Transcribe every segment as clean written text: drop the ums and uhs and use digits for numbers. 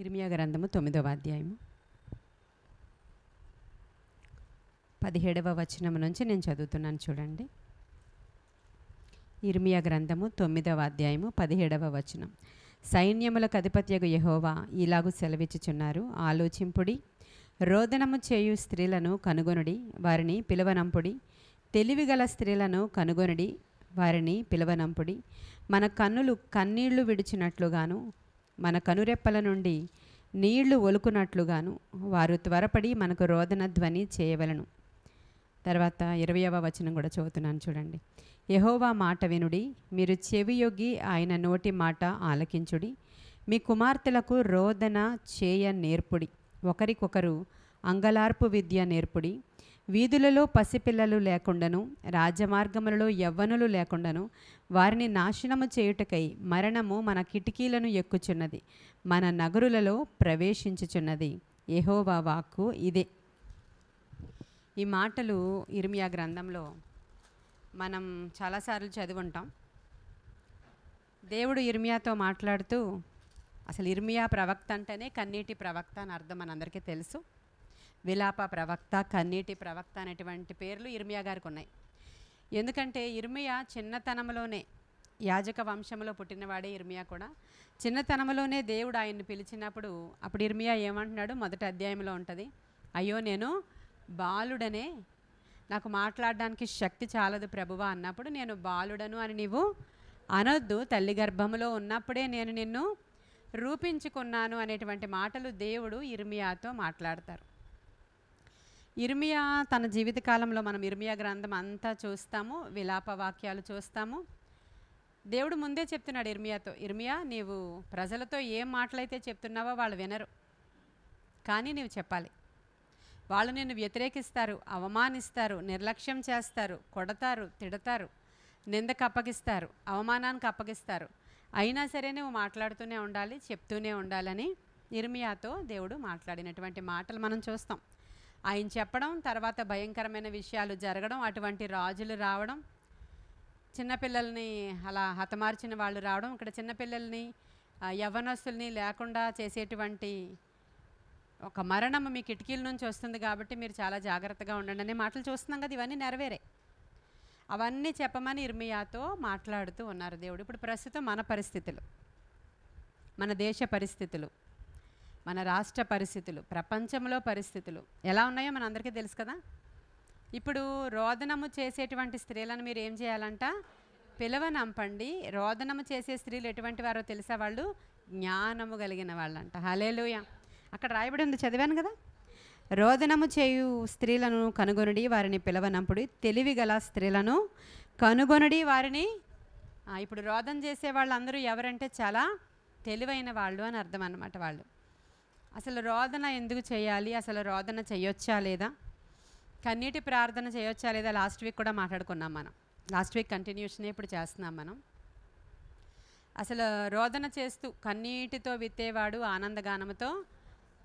ఇర్మియా గ్రంథము 9వ అధ్యాయము 17వ వచనం నుంచి నేను చదువుతున్నాను చూడండి. ఇర్మియా గ్రంథము 9వ అధ్యాయము 17వ వచనం. సైన్యములకు అధిపత్యగు యెహోవా ఇలాగు సెలవిచ్చుచున్నారు, ఆలోచింపుడి, రోదనము చేయు స్త్రీలను కనుగొనుడి, వారిని పిలువనంపుడి, తెలివిగల స్త్రీలను కనుగొనుడి, వారిని పిలువనంపుడి. మన కన్నులు కన్నీళ్లు విడిచినట్లుగాను, మన కనురెప్పల నుండి నీళ్లు ఒలుకునట్లుగాను వారు త్వరపడి మనకు రోదన ధ్వని చేయవలను. తర్వాత 20వ వచనం కూడా చదువుతున్నాను చూడండి. యెహోవా మాట వినుడి, మీరు చెవియొగ్గి ఆయన నోటి మాట ఆలకించుడి. మీ కుమార్తెలకు రోదన చేయ నేర్పుడి, ఒకరికొకరు అంగలార్పు విద్య నేర్పుడి. వీధులలో పసిపిల్లలు లేకుండాను, రాజమార్గములలో యవ్వనులు లేకుండాను వారిని నాశనము చేయుటకై మరణము మన కిటికీలను ఎక్కుచున్నది, మన నగరులలో ప్రవేశించుచున్నది. యెహోవా వాక్కు ఇదే. ఈ మాటలు ఇర్మియా గ్రంథంలో మనం చాలాసార్లు చదువుంటాం. దేవుడు ఇర్మియాతో మాట్లాడుతూ, అసలు ఇర్మియా ప్రవక్త అంటేనే కన్నీటి ప్రవక్త అని అర్థం మనందరికీ తెలుసు. విలాప ప్రవక్త, కన్నీటి ప్రవక్త అనేటువంటి పేర్లు ఇర్మియా గారికి ఉన్నాయి. ఎందుకంటే ఇర్మియా చిన్నతనంలోనే, యాజక వంశంలో పుట్టినవాడే ఇర్మియా కూడా. చిన్నతనంలోనే దేవుడు ఆయన్ని పిలిచినప్పుడు అప్పుడు ఇర్మియా ఏమంటున్నాడు, మొదటి అధ్యాయంలో ఉంటుంది, అయ్యో నేను బాలుడనే, నాకు మాట్లాడడానికి శక్తి చాలదు ప్రభువా అన్నప్పుడు, నేను బాలుడను అని నీవు అనొద్దు, తల్లి గర్భంలో ఉన్నప్పుడే నేను నిన్ను రూపించుకున్నాను అనేటువంటి మాటలు దేవుడు ఇర్మియాతో మాట్లాడతారు. ఇర్మియా తన జీవితకాలంలో మనం ఇర్మియా గ్రంథం అంతా చూస్తాము, విలాప వాక్యాలు చూస్తాము. దేవుడు ముందే చెప్తున్నాడు ఇర్మియాతో, ఇర్మియా నీవు ప్రజలతో ఏం మాటలైతే చెప్తున్నావో వాళ్ళు వినరు, కానీ నీవు చెప్పాలి. వాళ్ళు నిన్ను వ్యతిరేకిస్తారు, అవమానిస్తారు, నిర్లక్ష్యం చేస్తారు, కొడతారు, తిడతారు, నిందకు అప్పగిస్తారు, అవమానానికి అప్పగిస్తారు. అయినా సరే నువ్వు మాట్లాడుతూనే ఉండాలి, చెప్తూనే ఉండాలని ఇర్మియాతో దేవుడు మాట్లాడినటువంటి మాటలు మనం చూస్తాం. ఆయన చెప్పడం, తర్వాత భయంకరమైన విషయాలు జరగడం, అటువంటి రాజులు రావడం, చిన్నపిల్లల్ని అలా హతమార్చిన వాళ్ళు రావడం, ఇక్కడ చిన్నపిల్లల్ని యవ్వనస్తుల్ని లేకుండా చేసేటువంటి ఒక మరణం మీ కిటికీల నుంచి వస్తుంది కాబట్టి మీరు చాలా జాగ్రత్తగా ఉండండి అనే మాటలు చూస్తున్నాం కదా. ఇవన్నీ నెరవేరే. అవన్నీ చెప్పమని ఇర్మియాతో మాట్లాడుతూ ఉన్నారు దేవుడు. ఇప్పుడు ప్రస్తుతం మన పరిస్థితులు, మన దేశ పరిస్థితులు, మన రాష్ట్ర పరిస్థితులు, ప్రపంచంలో పరిస్థితులు ఎలా ఉన్నాయో మన అందరికీ తెలుసు కదా. ఇప్పుడు రోదనము చేసేటువంటి స్త్రీలను మీరు ఏం చేయాలంట, పిలవనంపండి. రోదనము చేసే స్త్రీలు ఎటువంటి వారో తెలుసా, వాళ్ళు జ్ఞానము కలిగిన వాళ్ళంట. హల్లెలూయా. అక్కడ రాయబడి ఉంది, చదివాను కదా. రోదనము చేయు స్త్రీలను కనుగొనుడి, వారిని పిలవనంపుడి, తెలివి గల స్త్రీలను కనుగొనుడి, వారిని. ఇప్పుడు రోదన చేసే వాళ్ళందరూ ఎవరంటే చాలా తెలివైన వాళ్ళు అని అర్థం అన్నమాట. వాళ్ళు అసలు రోదన ఎందుకు చేయాలి, అసలు రోదన చేయొచ్చా లేదా, కన్నీటి ప్రార్థన చేయొచ్చా లేదా, లాస్ట్ వీక్ కూడా మాట్లాడుకున్నాం మనం. లాస్ట్ వీక్ కంటిన్యూషనే ఇప్పుడు చేస్తున్నాం మనం. అసలు రోదన చేస్తూ కన్నీటితో విత్తేవాడు ఆనందగానముతో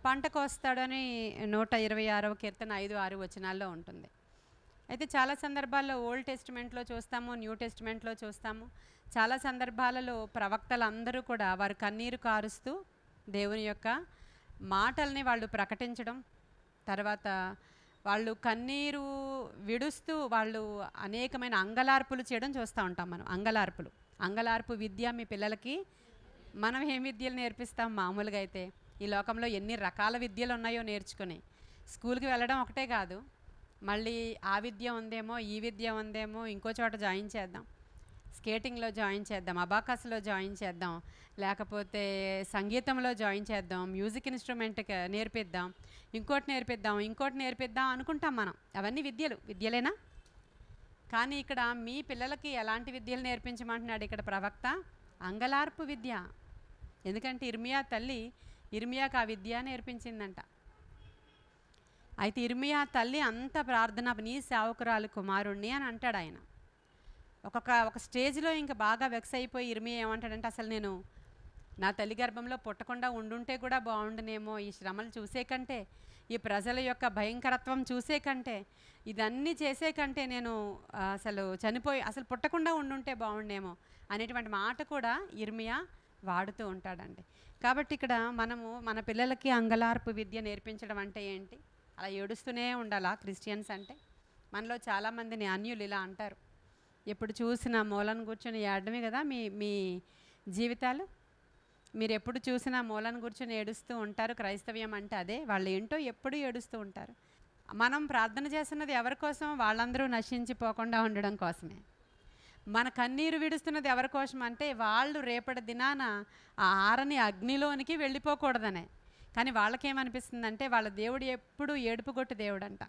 పంట కోస్తాడని 126వ కీర్తన 5-6 వచనాల్లో ఉంటుంది. అయితే చాలా సందర్భాల్లో ఓల్డ్ టెస్టిమెంట్లో చూస్తాము, న్యూ టెస్టిమెంట్లో చూస్తాము. చాలా సందర్భాలలో ప్రవక్తలందరూ కూడా వారు కన్నీరు కారుస్తూ దేవుని యొక్క మాటల్ని వాళ్ళు ప్రకటించడం, తర్వాత వాళ్ళు కన్నీరు విడుస్తూ వాళ్ళు అనేకమైన అంగలార్పులు చేయడం చూస్తూ ఉంటాం మనం. అంగలార్పు విద్య మీ పిల్లలకి మనం ఏం విద్యలు నేర్పిస్తాం మామూలుగా అయితే. ఈ లోకంలో ఎన్ని రకాల విద్యలు ఉన్నాయో నేర్చుకుని, స్కూల్కి వెళ్ళడం ఒకటే కాదు, మళ్ళీ ఆ విద్య ఉందేమో, ఈ విద్య ఉందేమో, ఇంకో చోట జాయిన్ చేద్దాం, స్కేటింగ్లో జాయిన్ చేద్దాం, అబాకస్లో జాయిన్ చేద్దాం, లేకపోతే సంగీతంలో జాయిన్ చేద్దాం, మ్యూజిక్ ఇన్స్ట్రుమెంట్ నేర్పిద్దాం, ఇంకోటి నేర్పిద్దాం అనుకుంటాం మనం. అవన్నీ విద్యలేనా? కానీ ఇక్కడ మీ పిల్లలకి ఎలాంటి విద్యలు నేర్పించమంటున్నాడు ఇక్కడ ప్రవక్త? అంగలార్పు విద్య. ఎందుకంటే ఇర్మియా తల్లి ఇర్మియాకు ఆ విద్య నేర్పించిందంట. అయితే ఇర్మియా తల్లి అంత ప్రార్థన, నీ సేవకురాలు కుమారుణ్ణి అని అంటాడు ఆయన. ఒక స్టేజ్లో ఇంకా బాగా వెక్స్ అయిపోయి ఇర్మియా ఏమంటాడంటే, అసలు నేను నా తల్లి గర్భంలో పుట్టకుండా ఉండుంటే కూడా బాగుండునేమో, ఈ శ్రమలు చూసే కంటే, ఈ ప్రజల యొక్క భయంకరత్వం చూసే కంటే, ఇదన్నీ చేసే కంటే నేను అసలు చనిపోయి అసలు పుట్టకుండా ఉండుంటే బాగుండేమో అనేటువంటి మాట కూడా ఇర్మియా వాడుతూ ఉంటాడండి. కాబట్టి ఇక్కడ మనము మన పిల్లలకి అంగలార్పు విద్య నేర్పించడం అంటే ఏంటి? అలా ఏడుస్తూనే ఉండాలా క్రిస్టియన్స్ అంటే? మనలో చాలామందిని అన్యులు ఇలా అంటారు, ఎప్పుడు చూసినా మూలను కూర్చొని ఏడమే కదా మీ మీ జీవితాలు. మీరు ఎప్పుడు చూసినా మూలను కూర్చొని ఏడుస్తూ ఉంటారు. క్రైస్తవ్యం అంటే అదే. వాళ్ళు ఏంటో ఎప్పుడు ఏడుస్తూ ఉంటారు. మనం ప్రార్థన చేస్తున్నది ఎవరి కోసం? వాళ్ళందరూ నశించిపోకుండా ఉండడం కోసమే. మన కన్నీరు విడుస్తున్నది ఎవరి కోసం అంటే వాళ్ళు రేపటి దినాన ఆ ఆరని అగ్నిలోనికి వెళ్ళిపోకూడదనే. కానీ వాళ్ళకేమనిపిస్తుందంటే వాళ్ళ దేవుడు ఎప్పుడు ఏడుపుగొట్టు దేవుడు అంట.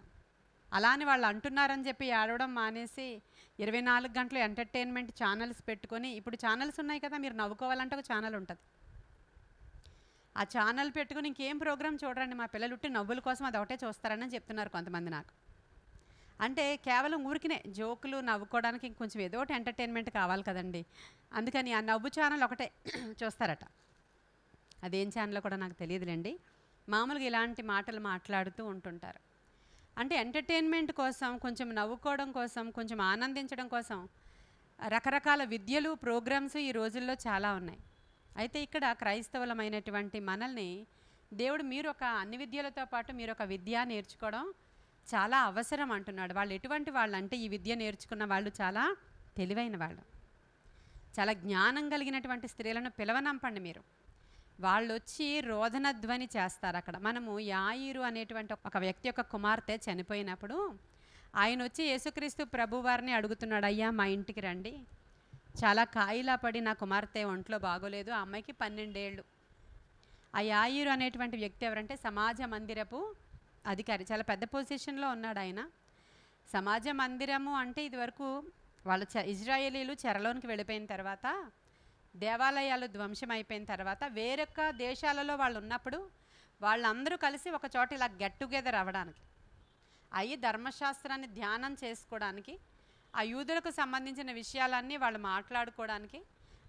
అలా అని వాళ్ళు అంటున్నారని చెప్పి ఏడవడం మానేసి 24 గంటలు ఎంటర్టైన్మెంట్ ఛానల్స్ పెట్టుకొని, ఇప్పుడు ఛానల్స్ ఉన్నాయి కదా, మీరు నవ్వుకోవాలంటే ఒక ఛానల్ ఉంటుంది. ఆ ఛానల్ పెట్టుకుని ఇంకేం ప్రోగ్రామ్ చూడరండి, మా పిల్లలు ఉట్టి నవ్వుల కోసం అది ఒకటే చూస్తారని చెప్తున్నారు కొంతమంది నాకు. అంటే కేవలం ఊరికినే జోకులు నవ్వుకోవడానికి ఇంకొంచెం ఏదో ఒకటి ఎంటర్టైన్మెంట్ కావాలి కదండి. అందుకని ఆ నవ్వు ఛానల్ ఒకటే చూస్తారట. అదేం ఛానల్ కూడా నాకు తెలియదులేండి. మామూలుగా ఇలాంటి మాటలు మాట్లాడుతూ ఉంటుంటారు. అంటే ఎంటర్టైన్మెంట్ కోసం, కొంచెం నవ్వుకోవడం కోసం, కొంచెం ఆనందించడం కోసం రకరకాల విద్యలు, ప్రోగ్రామ్స్ ఈ రోజుల్లో చాలా ఉన్నాయి. అయితే ఇక్కడ క్రైస్తవులమైనటువంటి మనల్ని దేవుడు మీరు ఒక అన్ని విద్యలతో పాటు మీరు ఒక విద్య నేర్చుకోవడం చాలా అవసరం అంటున్నాడు. వాళ్ళు ఎటువంటి వాళ్ళు అంటే ఈ విద్య నేర్చుకున్న వాళ్ళు చాలా తెలివైన వాళ్ళు, చాలా జ్ఞానం కలిగినటువంటి స్త్రీలను పిలవనంపండి మీరు. వాళ్ళు వచ్చి రోదన ధ్వని చేస్తారు అక్కడ. మనము యాయిరు అనేటువంటి ఒక వ్యక్తి యొక్క కుమార్తె చనిపోయినప్పుడు ఆయన వచ్చి యేసుక్రీస్తు ప్రభు వారిని అడుగుతున్నాడు, అయ్యా మా ఇంటికి రండి, చాలా కాయిలా పడి నా కుమార్తె ఒంట్లో బాగోలేదు, ఆ అమ్మాయికి 12 ఏళ్ళు. ఆ యాయిరు అనేటువంటి వ్యక్తి ఎవరంటే సమాజ మందిరపు అధికారి, చాలా పెద్ద పొజిషన్లో ఉన్నాడు ఆయన. సమాజ మందిరము అంటే ఇదివరకు వాళ్ళు ఇజ్రాయేలీలు చెరలోనికి వెళ్ళిపోయిన తర్వాత, దేవాలయాలు ధ్వంసం అయిపోయిన తర్వాత వేరొక దేశాలలో వాళ్ళు ఉన్నప్పుడు వాళ్ళందరూ కలిసి ఒక చోట ఇలా గెట్ టుగెదర్ అవ్వడానికి, అయ్యి ధర్మశాస్త్రాన్ని ధ్యానం చేసుకోవడానికి, ఆ యూదులకు సంబంధించిన విషయాలన్నీ వాళ్ళు మాట్లాడుకోవడానికి,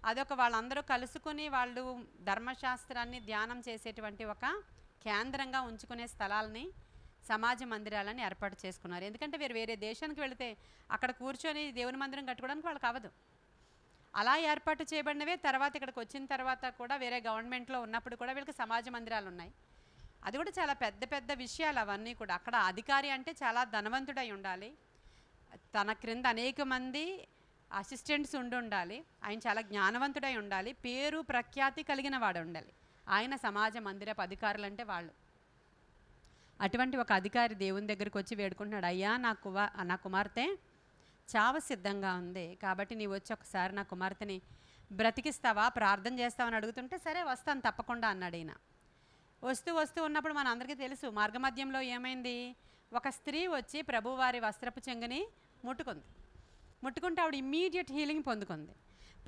అదొక వాళ్ళందరూ కలుసుకుని వాళ్ళు ధర్మశాస్త్రాన్ని ధ్యానం చేసేటువంటి ఒక కేంద్రంగా ఉంచుకునే స్థలాలని, సమాజ మందిరాలని ఏర్పాటు చేసుకున్నారు. ఎందుకంటే వేరే దేశానికి వెళితే అక్కడ కూర్చొని దేవుని మందిరం కట్టుకోవడానికి వాళ్ళకి అవ్వదు. అలా ఏర్పాటు చేయబడినవే తర్వాత ఇక్కడికి వచ్చిన తర్వాత కూడా వేరే గవర్నమెంట్లో ఉన్నప్పుడు కూడా వీళ్ళకి సమాజ మందిరాలు ఉన్నాయి. అది కూడా చాలా పెద్ద పెద్ద విషయాలు అవన్నీ కూడా. అక్కడ అధికారి అంటే చాలా ధనవంతుడై ఉండాలి, తన క్రింద అనేక మంది అసిస్టెంట్స్ ఉండాలి, ఆయన చాలా జ్ఞానవంతుడై ఉండాలి, పేరు ప్రఖ్యాతి కలిగిన వాడు ఉండాలి. ఆయన సమాజ మందిరపు అధికారులు అంటే వాళ్ళు. అటువంటి ఒక అధికారి దేవుని దగ్గరికి వచ్చి వేడుకుంటున్నాడు, అయ్యా నా కుమార్తె చావు సిద్ధంగా ఉంది, కాబట్టి నీవు వచ్చి ఒకసారి నా కుమార్తెని బ్రతికిస్తావా, ప్రార్థన చేస్తావని అడుగుతుంటే, సరే వస్తాను తప్పకుండా అన్నాడు ఈయన. వస్తూ ఉన్నప్పుడు మన అందరికీ తెలుసు మార్గమధ్యంలో ఏమైంది, ఒక స్త్రీ వచ్చి ప్రభువారి వస్త్రపు చెంగుని ముట్టుకుంటే ఆవిడ ఇమ్మీడియట్ హీలింగ్ పొందుకుంది.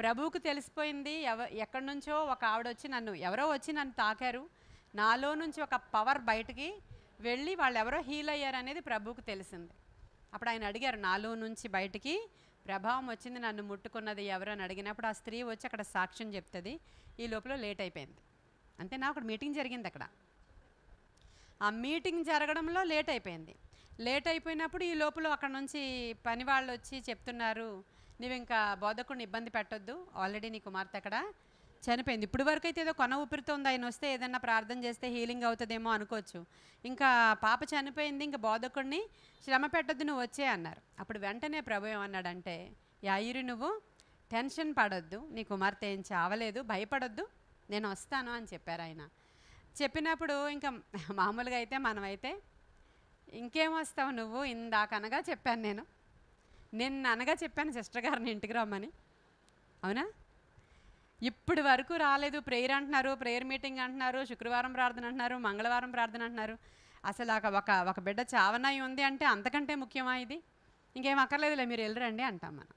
ప్రభువుకు తెలిసిపోయింది, ఎక్కడి నుంచో ఒక ఆవిడ వచ్చి ఎవరో వచ్చి నన్ను తాకారు, నాలో నుంచి ఒక పవర్ బయటికి వెళ్ళి వాళ్ళు ఎవరో హీల్ అయ్యారు అనేది ప్రభువుకు తెలిసింది. అప్పుడు ఆయన అడిగారు, నాలో నుంచి బయటికి ప్రభావం వచ్చింది, నన్ను ముట్టుకున్నది ఎవరు అని అడిగినప్పుడు ఆ స్త్రీ వచ్చి అక్కడ సాక్ష్యం చెప్తుంది. ఈ లోపల లేట్ అయిపోయింది. అంతేనా, అక్కడ మీటింగ్ జరిగింది. అక్కడ ఆ మీటింగ్ జరగడంలో లేట్ అయిపోయింది. లేట్ అయిపోయినప్పుడు ఈ లోపల అక్కడ నుంచి పని వాళ్ళు వచ్చి చెప్తున్నారు, నువ్వు ఇంకా బోధకుడిని ఇబ్బంది పెట్టొద్దు, ఆల్రెడీ నీ కుమార్తె అక్కడ చనిపోయింది. ఇప్పుడు వరకు అయితే ఏదో కొన ఊపిరితో ఉంది, ఆయన వస్తే ఏదన్నా ప్రార్థన చేస్తే హీలింగ్ అవుతుందేమో అనుకోవచ్చు, ఇంకా పాప చనిపోయింది, ఇంకా బోధకుడిని శ్రమ పెట్టొద్దు, నువ్వు వచ్చే అన్నారు. అప్పుడు వెంటనే ప్రభు ఏమన్నాడంటే, యాయిరు నువ్వు టెన్షన్ పడొద్దు, నీ కుమార్తె ఏం చావలేదు, భయపడొద్దు, నేను వస్తాను అని చెప్పారు ఆయన. చెప్పినప్పుడు ఇంకా మామూలుగా అయితే మనమైతే ఇంకేం వస్తావు నువ్వు, ఇందాకనగా చెప్పాను నిన్న అనగా చెప్పాను సిస్టర్ గారిని ఇంటికి రమ్మని, అవునా, ఇప్పటి వరకు రాలేదు, ప్రేయర్ అంటున్నారు, ప్రేయర్ మీటింగ్ అంటున్నారు, శుక్రవారం ప్రార్థన అంటున్నారు, మంగళవారం ప్రార్థన అంటున్నారు. అసలు ఒక బిడ్డ చావనాయి ఉంది అంటే అంతకంటే ముఖ్యమా ఇది, ఇంకేం అక్కర్లేదులే మీరు వెళ్ళరండి అంటాం మనం.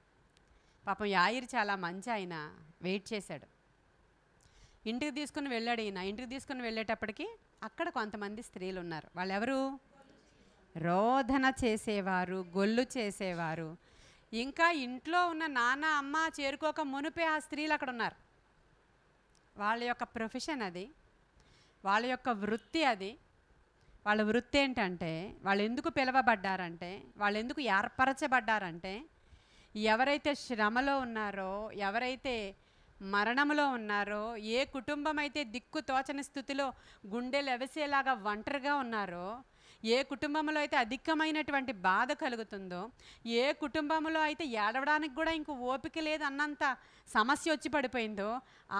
పాపం యాయిరు చాలా మంచి ఆయన వెయిట్ చేశాడు, ఇంటికి తీసుకుని వెళ్ళాడు ఈయన. ఇంటికి తీసుకుని వెళ్ళేటప్పటికి అక్కడ కొంతమంది స్త్రీలు ఉన్నారు. వాళ్ళు ఎవరు, రోదన చేసేవారు, గొల్లు చేసేవారు. ఇంకా ఇంట్లో ఉన్న నాన్న అమ్మ చేరుకోక మునిపే ఆ స్త్రీలు అక్కడ ఉన్నారు. వాళ్ళ యొక్క ప్రొఫెషన్ అది, వాళ్ళ యొక్క వృత్తి అది. వాళ్ళ వృత్తి ఏంటంటే, వాళ్ళు ఎందుకు పిలవబడ్డారంటే, వాళ్ళు ఎందుకు ఏర్పరచబడ్డారంటే, ఎవరైతే శ్రమలో ఉన్నారో, ఎవరైతే మరణములో ఉన్నారో, ఏ కుటుంబం అయితే దిక్కు తోచని స్థితిలో గుండెలు ఎవసేలాగా ఒంటరిగా ఉన్నారో, ఏ కుటుంబంలో అయితే అధికమైనటువంటి బాధ కలుగుతుందో, ఏ కుటుంబంలో అయితే ఏడవడానికి కూడా ఇంక ఓపిక లేదు అన్నంత సమస్య వచ్చి పడిపోయిందో,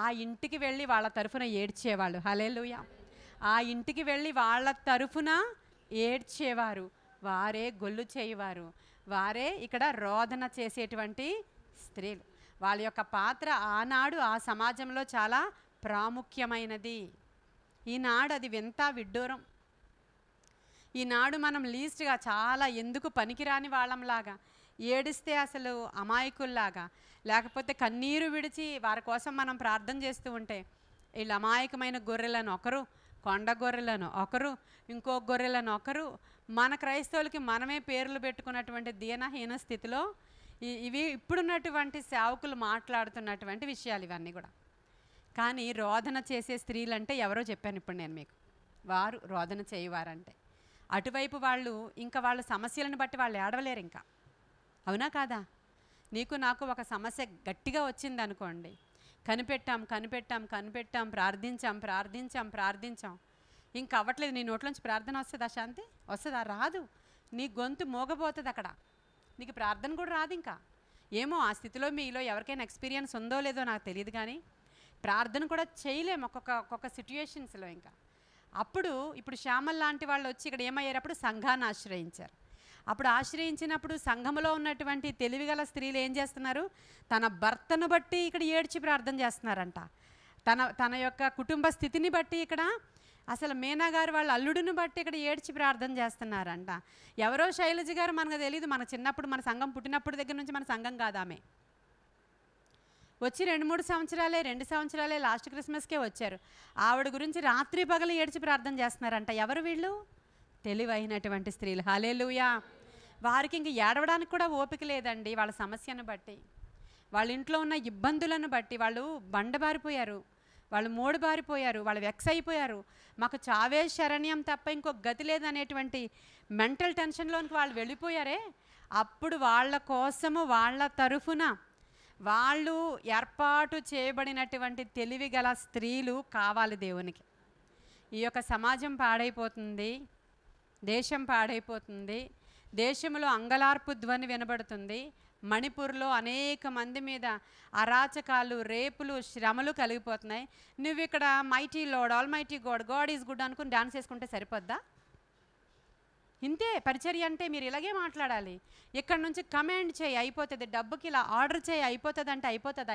ఆ ఇంటికి వెళ్ళి వాళ్ళ తరఫున ఏడ్చేవాళ్ళు. హల్లెలూయా. ఆ ఇంటికి వెళ్ళి వాళ్ళ తరఫున ఏడ్చేవారు. వారే గొల్లు చేయవారు. వారే ఇక్కడ రోదన చేసేటువంటి స్త్రీలు. వాళ్ళ యొక్క పాత్ర ఆనాడు ఆ సమాజంలో చాలా ప్రాముఖ్యమైనది. ఈనాడు అది వింత విడ్డూరం. ఈనాడు మనం లీస్ట్గా చాలా ఎందుకు పనికిరాని వాళ్ళంలాగా, ఏడిస్తే అసలు అమాయకుల్లాగా, లేకపోతే కన్నీరు విడిచి వారి కోసం మనం ప్రార్థన చేస్తూ ఉంటే వీళ్ళు అమాయకమైన గొర్రెలను ఒకరు, కొండ గొర్రెలను ఒకరు, ఇంకో గొర్రెలను ఒకరు, మన క్రైస్తవులకి మనమే పేర్లు పెట్టుకున్నటువంటి దీనహీన స్థితిలో ఇవి ఇప్పుడున్నటువంటి సేవకులు మాట్లాడుతున్నటువంటి విషయాలు ఇవన్నీ కూడా. కానీ రోదన చేసే స్త్రీలంటే ఎవరో చెప్పాను ఇప్పుడు నేను మీకు. వారు రోదన చేయవారంటే అటువైపు వాళ్ళు ఇంకా వాళ్ళ సమస్యలను బట్టి వాళ్ళు ఏడవలేరు ఇంకా. అవునా కాదా? నీకు నాకు ఒక సమస్య గట్టిగా వచ్చింది అనుకోండి, కనిపెట్టాం, ప్రార్థించాం, ఇంకా అవ్వట్లేదు. నీ నోట్లోంచి ప్రార్థన వస్తుందా శాంతి? వస్తుందా? రాదు. నీ గొంతు మోగబోతుంది అక్కడ, నీకు ప్రార్థన కూడా రాదు ఇంకా. ఏమో ఆ స్థితిలో మీలో ఎవరికైనా ఎక్స్పీరియన్స్ ఉందో లేదో నాకు తెలియదు, కానీ ప్రార్థన కూడా చేయలేము ఒక్కొక్క సిట్యుయేషన్స్లో. ఇంకా ఇప్పుడు శ్యామల్ లాంటి వాళ్ళు వచ్చి ఇక్కడ ఏమయ్యారు, అప్పుడు సంఘాన్ని ఆశ్రయించారు. అప్పుడు ఆశ్రయించినప్పుడు సంఘంలో ఉన్నటువంటి తెలివిగల స్త్రీలు ఏం చేస్తున్నారు, తన భర్తను బట్టి ఇక్కడ ఏడ్చి ప్రార్థన చేస్తున్నారంట. తన యొక్క కుటుంబ స్థితిని బట్టి ఇక్కడ అసలు మీనా గారు వాళ్ళ అల్లుడిని బట్టి ఇక్కడ ఏడ్చి ప్రార్థన చేస్తున్నారంట. ఎవరో శైలజ గారు మనకు తెలియదు, మన చిన్నప్పుడు మన సంఘం పుట్టినప్పుడు దగ్గర నుంచి మన సంఘం కాదు ఆమె. వచ్చి 2 సంవత్సరాలే లాస్ట్ క్రిస్మస్కే వచ్చారు. ఆవిడ గురించి రాత్రి పగలు ఏడ్చి ప్రార్థన చేస్తున్నారంట. ఎవరు వీళ్ళు? తెలివైనటువంటి స్త్రీలు. హల్లెలూయా. వారికి ఇంక ఏడవడానికి కూడా ఓపిక లేదండి. వాళ్ళ సమస్యను బట్టి, వాళ్ళ ఇంట్లో ఉన్న ఇబ్బందులను బట్టి వాళ్ళు బండబారిపోయారు, వాళ్ళు మూడుబారిపోయారు, వాళ్ళు వెక్స్ అయిపోయారు. మాకు చావే శరణ్యం తప్ప ఇంకొక గతి లేదనేటువంటి మెంటల్ టెన్షన్లోనికి వాళ్ళు వెళ్ళిపోయారే. అప్పుడు వాళ్ళ కోసము వాళ్ళ తరఫున వాళ్ళు ఏర్పాటు చేయబడినటువంటి తెలివి గల స్త్రీలు కావాలి దేవునికి. ఈ యొక్క సమాజం పాడైపోతుంది, దేశం పాడైపోతుంది, దేశంలో అంగలార్పు ధ్వని వినబడుతుంది. మణిపూర్లో అనేక మంది మీద అరాచకాలు, రేపులు, శ్రమలు కలిగిపోతున్నాయి. నువ్వు ఇక్కడ mighty lord, all mighty God is good అనుకుని డాన్స్ చేసుకుంటే సరిపోద్దా? ఇంతే పరిచర్య అంటే. మీరు ఇలాగే మాట్లాడాలి. ఇక్కడ నుంచి కమాండ్ చేయి అయిపోతుంది, డబ్బుకి ఇలా ఆర్డర్ చేయి అయిపోతుంది అంటే అయిపోతుందా?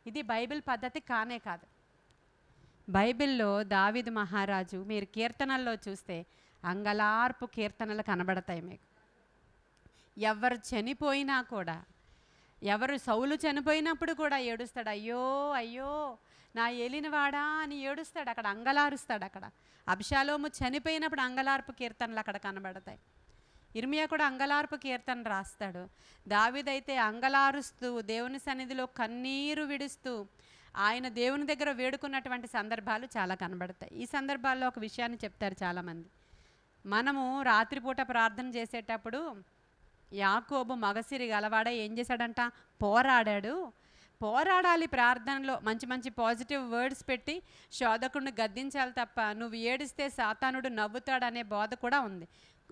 ఇది బైబిల్ పద్ధతి కానే కాదు. బైబిల్లో దావీదు మహారాజు మీరు కీర్తనల్లో చూస్తే అంగలార్పు కీర్తనలు కనబడతాయి మీకు. ఎవరు చనిపోయినా కూడా, ఎవరు సౌలు చనిపోయినప్పుడు కూడా ఏడుస్తాడు, అయ్యో అయ్యో నా ఏలినవాడా అని ఏడుస్తాడు. అక్కడ అంగలారుస్తాడు. అక్కడ అబ్షాలోము చనిపోయినప్పుడు అంగలార్పు కీర్తనలు అక్కడ కనబడతాయి. ఇర్మియా కూడా అంగలార్పు కీర్తన రాస్తాడు. దావీదైతే అంగలారుస్తూ దేవుని సన్నిధిలో కన్నీరు విడుస్తూ ఆయన దేవుని దగ్గర వేడుకున్నటువంటి సందర్భాలు చాలా కనబడతాయి. ఈ సందర్భాల్లో ఒక విషయాన్ని చెప్తారు చాలామంది. మనము రాత్రిపూట ప్రార్థన చేసేటప్పుడు యాకోబు మగసిరి గలవాడ ఏం చేశాడంట, పోరాడాలి ప్రార్థనలో. మంచి మంచి పాజిటివ్ వర్డ్స్ పెట్టి శోధకుడిని గద్దించాలి తప్ప నువ్వు ఏడిస్తే సాతానుడు నవ్వుతాడనే బోధ కూడా ఉంది.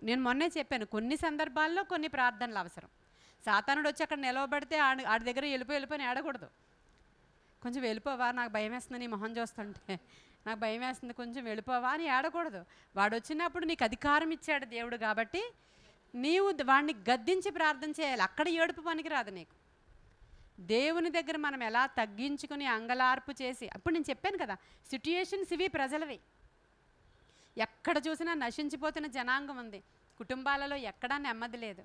నేను మొన్నే చెప్పాను, కొన్ని సందర్భాల్లో కొన్ని ప్రార్థనలు అవసరం. సాతానుడు వచ్చి అక్కడ నిలవబడితే ఆడి దగ్గర వెళ్ళిపోయి ఏడకూడదు. కొంచెం వెళ్ళిపోవా, నాకు భయం వేస్తుంది నీ మొహం చూస్తుంటే, నాకు భయం వేస్తుంది కొంచెం వెళ్ళిపోవా అని ఏడకూడదు. వాడు వచ్చినప్పుడు నీకు అధికారం ఇచ్చాడు దేవుడు కాబట్టి నీవు వాడిని గద్దించి ప్రార్థన చేయాలి. అక్కడ ఏడుపు పనికి రాదు నీకు. దేవుని దగ్గర మనం ఎలా తగ్గించుకుని అంగలార్పు చేసి, అప్పుడు నేను చెప్పాను కదా సిట్యుయేషన్స్ ఇవి ప్రజలవి. ఎక్కడ చూసినా నశించిపోతున్న జనాంగం ఉంది. కుటుంబాలలో ఎక్కడా నెమ్మది లేదు,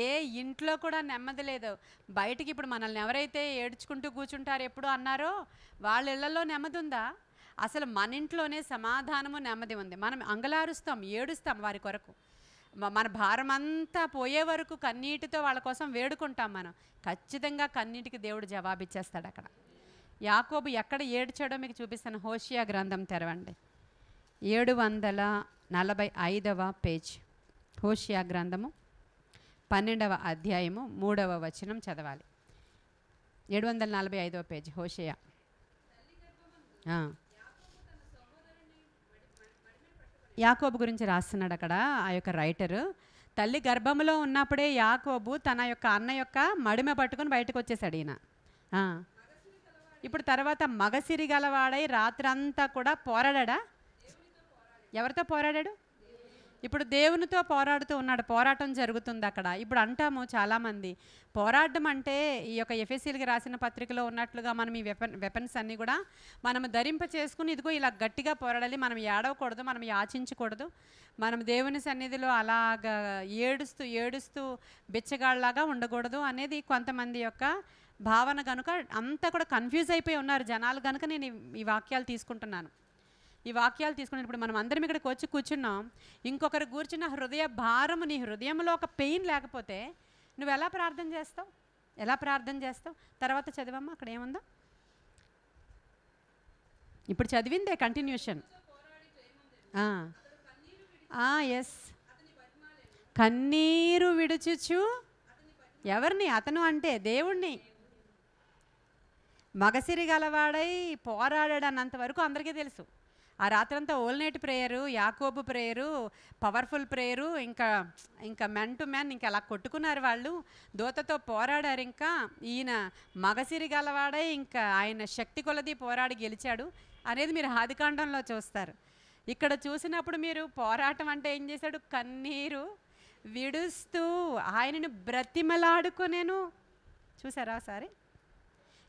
ఏ ఇంట్లో కూడా నెమ్మది లేదు. బయటికి ఇప్పుడు మనల్ని ఎవరైతే ఏడ్చుకుంటూ కూర్చుంటారు ఎప్పుడు అన్నారో వాళ్ళ ఇళ్లలో నెమ్మది ఉందా? అసలు మన ఇంట్లోనే సమాధానము నెమ్మది ఉంది. మనం అంగలారుస్తాం, ఏడుస్తాం వారి కొరకు. మన భారం అంతా పోయే వరకు కన్నీటితో వాళ్ళ కోసం వేడుకుంటాం. మనం ఖచ్చితంగా కన్నీటికి దేవుడు జవాబిచ్చేస్తాడు. అక్కడ యాకోబు ఎక్కడ ఏడ్చాడో మీకు చూపిస్తాను. హోషియా గ్రంథం తెరవండి, 745వ పేజ్. హోషియా గ్రంథము 12వ అధ్యాయము 3వ వచనం చదవాలి. 745వ పేజ్ హోషియా. ఆ. యాకోబు గురించి రాస్తున్నాడు అక్కడ ఆ యొక్క రైటరు. తల్లి గర్భంలో ఉన్నప్పుడే యాకోబు తన యొక్క అన్న యొక్క మడిమ పట్టుకొని బయటకు వచ్చేసాడు ఈయన. ఆ. ఇప్పుడు తర్వాత మగసిరి గలవాడై రాత్రంతా కూడా పోరాడా. ఎవరితో పోరాడాడు? ఇప్పుడు దేవునితో పోరాడుతూ ఉన్నాడు. పోరాటం జరుగుతుంది అక్కడ. ఇప్పుడు అంటాము చాలామంది, పోరాటం అంటే ఈ యొక్క ఎఫెసీలకి రాసిన పత్రికలో ఉన్నట్లుగా మనం ఈ వెపన్స్ అన్నీ కూడా మనం ధరింప చేసుకుని ఇదిగో ఇలా గట్టిగా పోరాడాలి, మనం ఏడవకూడదు, మనం యాచించకూడదు, మనం దేవుని సన్నిధిలో అలాగా ఏడుస్తూ ఏడుస్తూ బిచ్చగాళ్ళలాగా ఉండకూడదు అనేది కొంతమంది యొక్క భావన కనుక అంతా కూడా కన్ఫ్యూజ్ అయిపోయి ఉన్నారు జనాలు కనుక నేను ఈ వాక్యాలు తీసుకుంటున్నాను. ఈ వాక్యాలు తీసుకున్నప్పుడు మనం అందరం ఇక్కడికి వచ్చి కూర్చున్నాం. ఇంకొకరు కూర్చున్న హృదయ భారము, నీ హృదయంలో ఒక పెయిన్ లేకపోతే నువ్వు ఎలా ప్రార్థన చేస్తావు? ఎలా ప్రార్థన చేస్తావు? తర్వాత చదివమ్మా అక్కడ ఏముందో. ఇప్పుడు చదివిందే కంటిన్యూషన్. ఎస్, కన్నీరు విడుచుచు ఎవరిని? అతను అంటే దేవుణ్ణి. మగసిరి గలవాడై పోరాడాడన్నంత వరకు అందరికీ తెలుసు. ఆ రాత్రంతా ఓల్ నైట్ ప్రేయరు, యాకోబు ప్రేయరు, పవర్ఫుల్ ప్రేయరు, ఇంకా మెన్ టు మెన్ ఇంకా అలా కొట్టుకున్నారు వాళ్ళు, దూతతో పోరాడారు. ఇంకా ఈయన మగసిరి గలవాడై ఇంకా ఆయన శక్తి కొలది పోరాడి గెలిచాడు అనేది మీరు ఆదికాండంలో చూస్తారు. ఇక్కడ చూసినప్పుడు మీరు పోరాటం అంటే ఏం చేశాడు? కన్నీరు విడుస్తూ ఆయనను బ్రతిమలాడుకునేను. చూసారా సరే?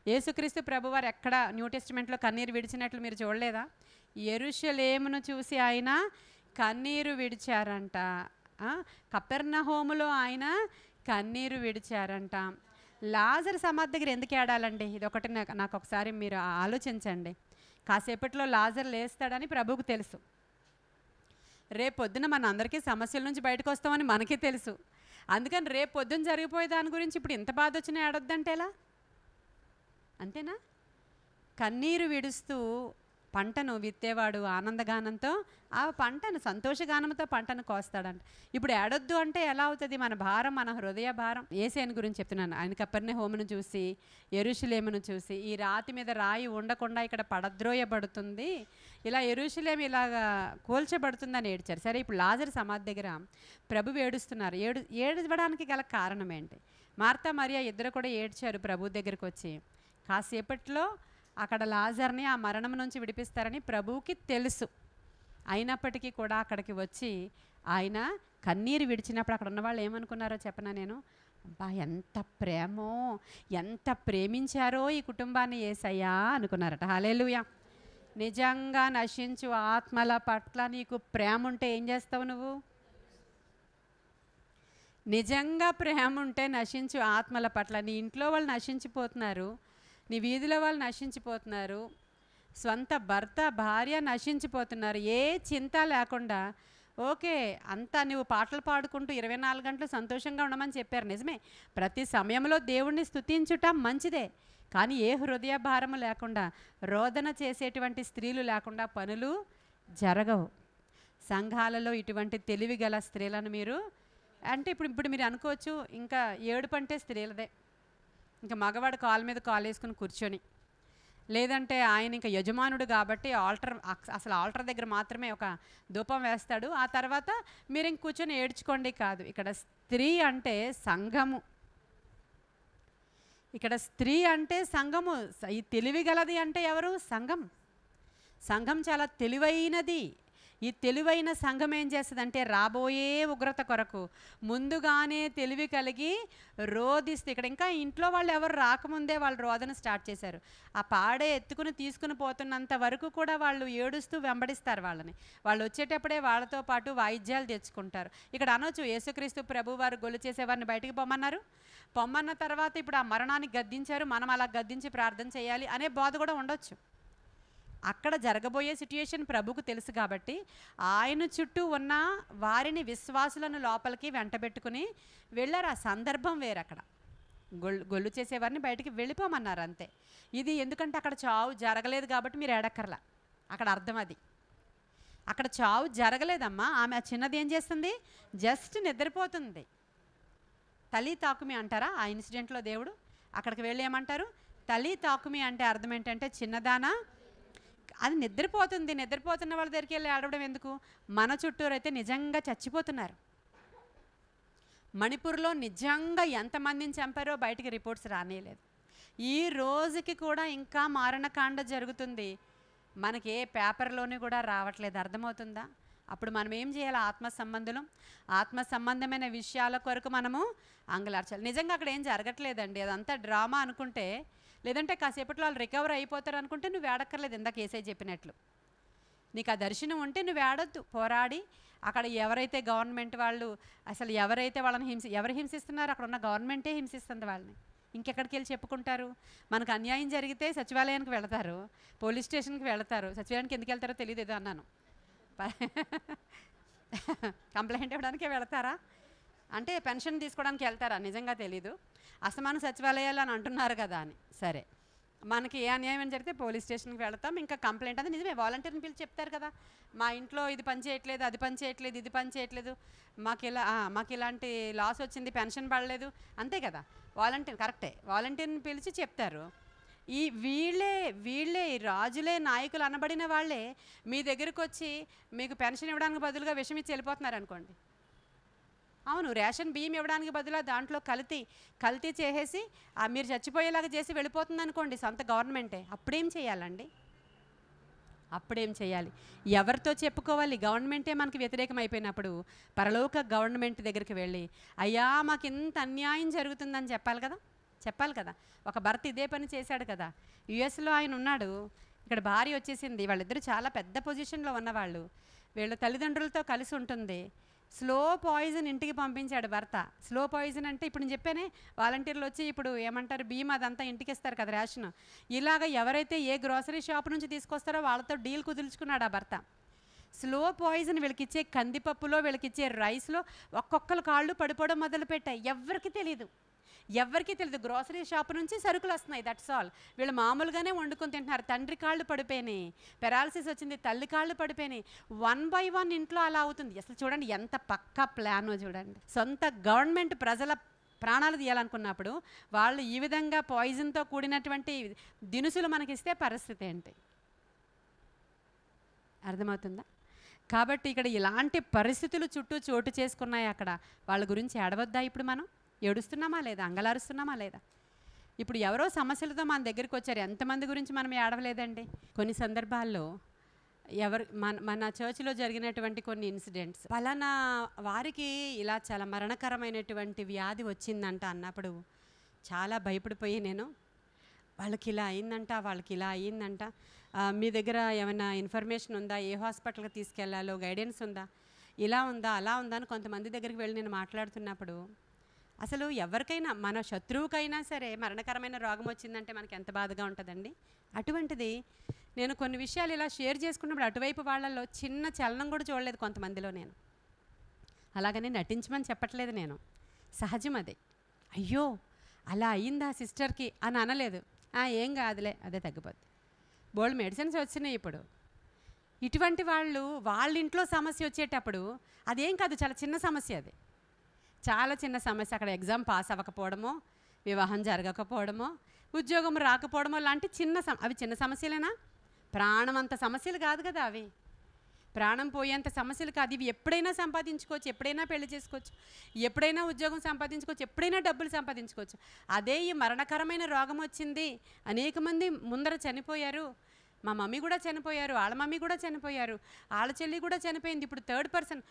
యేసుక్రీస్తు ప్రభువారు ఎక్కడ న్యూ టెస్టిమెంట్లో కన్నీరు విడిచినట్లు మీరు చూడలేదా? యెరూషలేమును చూసి ఆయన కన్నీరు విడిచారంట. కపెర్నహూములో ఆయన కన్నీరు విడిచారంట. లాజరు సమాధి దగ్గర ఎందుకు ఏడాలండి? ఇదొకటి నాకు ఒకసారి మీరు ఆలోచించండి. కాసేపట్లో లాజరు లేస్తాడని ప్రభువుకు తెలుసు. రేపొద్దున మన అందరికీ సమస్యల నుంచి బయటకు వస్తామని మనకే తెలుసు. అందుకని రేపు పొద్దున జరిగిపోయే దాని గురించి ఇప్పుడు ఇంత బాధ వచ్చినా ఏడొద్దంటే ఎలా? అంతేనా? కన్నీరు విడుస్తూ పంటను విత్తేవాడు ఆనందగానంతో ఆ పంటను సంతోషగానంతో పంటను కోస్తాడంట. ఇప్పుడు ఏడొద్దు అంటే ఎలా అవుతుంది? మన భారం, మన హృదయ భారం. యేసేను గురించి చెప్తున్నాను. ఆయన కపెర్నహూమును చూసి, యెరూషలేమును చూసి, ఈ రాతి మీద రాయి ఉండకుండా ఇక్కడ పడద్రోయబడుతుంది, ఇలా యెరూషలేము ఇలాగా కూల్చబడుతుందని ఏడ్చారు. సరే, ఇప్పుడు లాజరు సమాధి దగ్గర ప్రభు ఏడుస్తున్నారు. ఏడవడానికి గల కారణం ఏంటి? మార్తా మరియా ఇద్దరు కూడా ఏడ్చారు ప్రభు దగ్గరికి వచ్చి. కాసేపట్లో అక్కడ లాజర్ని ఆ మరణం నుంచి విడిపిస్తారని ప్రభువుకి తెలుసు. అయినప్పటికీ కూడా అక్కడికి వచ్చి ఆయన కన్నీరు విడిచినప్పుడు అక్కడ ఉన్న వాళ్ళు ఏమనుకున్నారో చెప్పనా నేను? అబ్బా, ఎంత ప్రేమో, ఎంత ప్రేమించారో ఈ కుటుంబాన్ని యేసయ్యా అనుకున్నారట. హల్లెలూయా. నిజంగా నశించు ఆత్మల పట్ల నీకు ప్రేమ ఉంటే ఏం చేస్తావు నువ్వు? నిజంగా ప్రేమ ఉంటే నశించు ఆత్మల పట్ల. నీ ఇంట్లో వాళ్ళు నశించిపోతున్నారు, నీ వీధిలో వాళ్ళు నశించిపోతున్నారు, స్వంత భర్త భార్య నశించిపోతున్నారు, ఏ చింత లేకుండా ఓకే అంతా నువ్వు పాటలు పాడుకుంటూ 24 గంటలు సంతోషంగా ఉండమని చెప్పారు. నిజమే, ప్రతి సమయంలో దేవుణ్ణి స్తుతించుట మంచిదే. కానీ ఏ హృదయ భారము లేకుండా, రోదన చేసేటువంటి స్త్రీలు లేకుండా పనులు జరగవు. సంఘాలలో ఇటువంటి తెలివి గల స్త్రీలను మీరు అంటే ఇప్పుడు మీరు అనుకోవచ్చు, ఇంకా ఏడుపు అంటే స్త్రీలదే, ఇంకా మగవాడు కాలు మీద కాలు వేసుకుని కూర్చొని, లేదంటే ఆయన ఇంకా యజమానుడు కాబట్టి అసలు ఆల్టర్ దగ్గర మాత్రమే ఒక ధూపం వేస్తాడు, ఆ తర్వాత మీరు ఇంక కూర్చొని ఏడ్చుకోండి. కాదు, ఇక్కడ స్త్రీ అంటే సంఘము. ఇక్కడ స్త్రీ అంటే సంఘము. ఈ తెలివి గలది అంటే ఎవరు? సంఘం. సంఘం చాలా తెలివైనది. ఈ తెలివైన సంఘం ఏం చేస్తుందంటే రాబోయే ఉగ్రత కొరకు ముందుగానే తెలివి కలిగి రోధిస్తే, ఇక్కడ ఇంకా ఇంట్లో వాళ్ళు ఎవరు రాకముందే వాళ్ళు రోదన స్టార్ట్ చేశారు. ఆ పాడే ఎత్తుకుని తీసుకుని పోతున్నంత వరకు కూడా వాళ్ళు ఏడుస్తూ వెంబడిస్తారు వాళ్ళని. వాళ్ళు వచ్చేటప్పుడే వాళ్ళతో పాటు వాయిద్యాలు తెచ్చుకుంటారు. ఇక్కడ అనొచ్చు, యేసుక్రీస్తు ప్రభు వారు గొల్లు చేసేవారిని బయటికి పొమ్మన్నారు, పొమ్మన్న తర్వాత ఇప్పుడు ఆ మరణాన్ని గద్దించారు, మనం అలా గద్దించి ప్రార్థన చేయాలి అనే బాధ కూడా ఉండొచ్చు. అక్కడ జరగబోయే సిట్యుయేషన్ ప్రభుకు తెలుసు కాబట్టి ఆయన చుట్టూ ఉన్న వారిని, విశ్వాసులను లోపలికి వెంటబెట్టుకుని వెళ్ళారు. ఆ సందర్భం వేరు. అక్కడ గొల్లు చేసేవారిని బయటికి వెళ్ళిపోమన్నారు అంతే. ఇది ఎందుకంటే అక్కడ చావు జరగలేదు కాబట్టి మీరు ఏడక్కర్లా, అక్కడ అర్థం అది. అక్కడ చావు జరగలేదమ్మా. ఆమె ఆ చిన్నది ఏం చేస్తుంది? జస్ట్ నిద్రపోతుంది. తల్లి తాకుమి అంటారా ఆ ఇన్సిడెంట్లో దేవుడు? అక్కడికి వెళ్ళి ఏమంటారు? తల్లి తాకుమి అంటే అర్థం ఏంటంటే చిన్నదానా అది నిద్రపోతుంది. నిద్రపోతున్న వాళ్ళ దగ్గరికి వెళ్ళి ఆడవడం ఎందుకు? మన చుట్టూరు అయితే నిజంగా చచ్చిపోతున్నారు. మణిపూర్లో నిజంగా ఎంతమందిని చంపారో బయటికి రిపోర్ట్స్ రానేలేదు. ఈ రోజుకి కూడా ఇంకా మారణకాండ జరుగుతుంది. మనకి ఏ పేపర్లోని కూడా రావట్లేదు. అర్థమవుతుందా? అప్పుడు మనం ఏం చేయాలి? ఆత్మ సంబంధమైన విషయాల కొరకు మనము అంగలార్చాలి. నిజంగా అక్కడ ఏం జరగట్లేదండి, అదంతా డ్రామా అనుకుంటే, లేదంటే కాసేపట్లో వాళ్ళు రికవర్ అయిపోతారు అనుకుంటే నువ్వు ఏడక్కర్లేదు. ఇందాక ఏసై చెప్పినట్లు నీకు ఆ దర్శనం ఉంటే నువ్వు ఏడొద్దు. పోరాడి అక్కడ ఎవరైతే గవర్నమెంట్ వాళ్ళు అసలు ఎవరైతే వాళ్ళని ఎవరు హింసిస్తున్నారో అక్కడ ఉన్న గవర్నమెంటే హింసిస్తుంది వాళ్ళని. ఇంకెక్కడికి వెళ్ళి చెప్పుకుంటారు? మనకు అన్యాయం జరిగితే సచివాలయానికి వెళతారు, పోలీస్ స్టేషన్కి వెళతారు. సచివాలయానికి ఎందుకు వెళ్తారో తెలియదు, ఏదో అన్నాను. కంప్లైంట్ ఇవ్వడానికే వెళతారా అంటే పెన్షన్ తీసుకోవడానికి వెళ్తారా? నిజంగా తెలీదు. అసమాన సచివాలయాలు అని అంటున్నారు కదా అని. సరే, మనకి ఏ అన్యాయం అని జరిగితే పోలీస్ స్టేషన్కి వెళతాం. ఇంకా కంప్లైంట్ అది నిజమే, వాలంటీర్ని పిలిచి చెప్తారు కదా, మా ఇంట్లో ఇది పని చేయట్లేదు, అది పని చేయట్లేదు, ఇది పని చేయట్లేదు, మాకు ఇలాంటి లాస్ వచ్చింది, పెన్షన్ పడలేదు, అంతే కదా. వాలంటీర్ కరెక్టే, వాలంటీర్ని పిలిచి చెప్తారు. ఈ వీళ్ళే రాజులే, నాయకులు అనబడిన వాళ్ళే మీ దగ్గరకు వచ్చి మీకు పెన్షన్ ఇవ్వడానికి బదులుగా విషం ఇచ్చి వెళ్ళిపోతున్నారు అనుకోండి. అవును, రేషన్ బియ్యం ఇవ్వడానికి బదులుగా దాంట్లో కల్తీ చేసేసి మీరు చచ్చిపోయేలాగా చేసి వెళ్ళిపోతుంది అనుకోండి సొంత గవర్నమెంటే. అప్పుడేం చేయాలండి? అప్పుడేం చేయాలి? ఎవరితో చెప్పుకోవాలి? గవర్నమెంటే మనకి వ్యతిరేకం అయిపోయినప్పుడు పరలోక గవర్నమెంట్ దగ్గరికి వెళ్ళి, అయ్యా మాకు ఇంత అన్యాయం జరుగుతుందని చెప్పాలి కదా. ఒక భర్త ఇదే పని చేశాడు కదా. యుఎస్లో ఆయన ఉన్నాడు, ఇక్కడ భార్య వచ్చేసింది, వాళ్ళిద్దరూ చాలా పెద్ద పొజిషన్లో ఉన్నవాళ్ళు, వీళ్ళ తల్లిదండ్రులతో కలిసి ఉంటుంది. స్లో పాయిజన్ ఇంటికి పంపించాడు భర్త. స్లో పాయిజన్ అంటే ఇప్పుడు నేను చెప్పానే, వాలంటీర్లు వచ్చి ఇప్పుడు ఏమంటారు, బియ్యం అదంతా ఇంటికి ఇస్తారు కదా, రేషన్. ఇలాగ ఎవరైతే ఏ గ్రోసరీ షాప్ నుంచి తీసుకొస్తారో వాళ్ళతో డీల్ కుదుర్చుకున్నాడు ఆ భర్త. స్లో పాయిజన్ వీళ్ళకిచ్చే కందిపప్పులో, వీళ్ళకిచ్చే రైస్లో ఒక్కొక్కరు కాళ్ళు పడిపోవడం మొదలుపెట్టాయి. ఎవరికి తెలీదు. గ్రోసరీ షాప్ నుంచి సరుకులు వస్తున్నాయి, దట్స్ ఆల్. వీళ్ళు మామూలుగానే వండుకొని తింటున్నారు. తండ్రి కాళ్ళు పడిపోయినాయి, పెరాలసిస్ వచ్చింది, తల్లి కాళ్ళు పడిపోయినాయి. 1 by 1 ఇంట్లో అలా అవుతుంది. అసలు చూడండి ఎంత పక్కా ప్లానో చూడండి. సొంత గవర్నమెంట్ ప్రజల ప్రాణాలు తీయాలనుకున్నప్పుడు వాళ్ళు ఈ విధంగా పాయిజన్తో కూడినటువంటి దినుసులు మనకిస్తే పరిస్థితి ఏంటి? అర్థమవుతుందా? కాబట్టి ఇక్కడ ఇలాంటి పరిస్థితులు చుట్టూ చోటు చేసుకున్నాయి. అక్కడ వాళ్ళ గురించి ఏడవద్దా? ఇప్పుడు మనం ఏడుస్తున్నామా లేదా? అంగలారుస్తున్నామా లేదా? ఇప్పుడు ఎవరో సమస్యలతో మన దగ్గరికి వచ్చారు, ఎంతమంది గురించి మనం ఏడవలేదండి? కొన్ని సందర్భాల్లో మన చర్చిలో జరిగినటువంటి కొన్ని ఇన్సిడెంట్స్, పలానా వారికి ఇలా చాలా మరణకరమైనటువంటి వ్యాధి వచ్చిందంట అన్నప్పుడు చాలా భయపడిపోయి నేను, వాళ్ళకి ఇలా అయిందంట, మీ దగ్గర ఏమైనా ఇన్ఫర్మేషన్ ఉందా? ఏ హాస్పిటల్కి తీసుకెళ్లాలో గైడెన్స్ ఉందా? ఇలా ఉందా, అలా ఉందా అని కొంతమంది దగ్గరికి వెళ్ళి నేను మాట్లాడుతున్నప్పుడు, అసలు ఎవరికైనా, మన శత్రువుకైనా సరే మరణకరమైన రోగం వచ్చిందంటే మనకి ఎంత బాధగా ఉంటుందండి. అటువంటిది నేను కొన్ని విషయాలు ఇలా షేర్ చేసుకున్నప్పుడు అటువైపు వాళ్ళల్లో చిన్న చలనం కూడా చూడలేదు కొంతమందిలో. నేను అలాగని నటించమని చెప్పట్లేదు, నేను సహజం అదే. అయ్యో అలా అయిందా సిస్టర్కి అని అనలేదు. ఏం కాదులే, అదే తగ్గిపోద్ది, బోల్డ్ మెడిసిన్స్ వచ్చినాయి ఇప్పుడు. ఇటువంటి వాళ్ళ ఇంట్లో సమస్య వచ్చేటప్పుడు అదేం కాదు, చాలా చిన్న సమస్య, అది చాలా చిన్న సమస్య. అక్కడ ఎగ్జామ్ పాస్ అవ్వకపోవడమో, వివాహం జరగకపోవడమో, ఉద్యోగం రాకపోవడమో లాంటి అవి చిన్న సమస్యలేనా? ప్రాణం అంత సమస్యలు కాదు కదా అవి. ప్రాణం పోయేంత సమస్యలు కాదు ఇవి. ఎప్పుడైనా సంపాదించుకోవచ్చు, ఎప్పుడైనా పెళ్లి చేసుకోవచ్చు, ఎప్పుడైనా ఉద్యోగం సంపాదించుకోవచ్చు, ఎప్పుడైనా డబ్బులు సంపాదించుకోవచ్చు. అదే ఈ మరణకరమైన రోగం వచ్చింది, అనేక మంది ముందర చనిపోయారు. మా మమ్మీ కూడా చనిపోయారు, వాళ్ళ మమ్మీ కూడా చనిపోయారు, వాళ్ళ చెల్లి కూడా చనిపోయింది. ఇప్పుడు థర్డ్ పర్సన్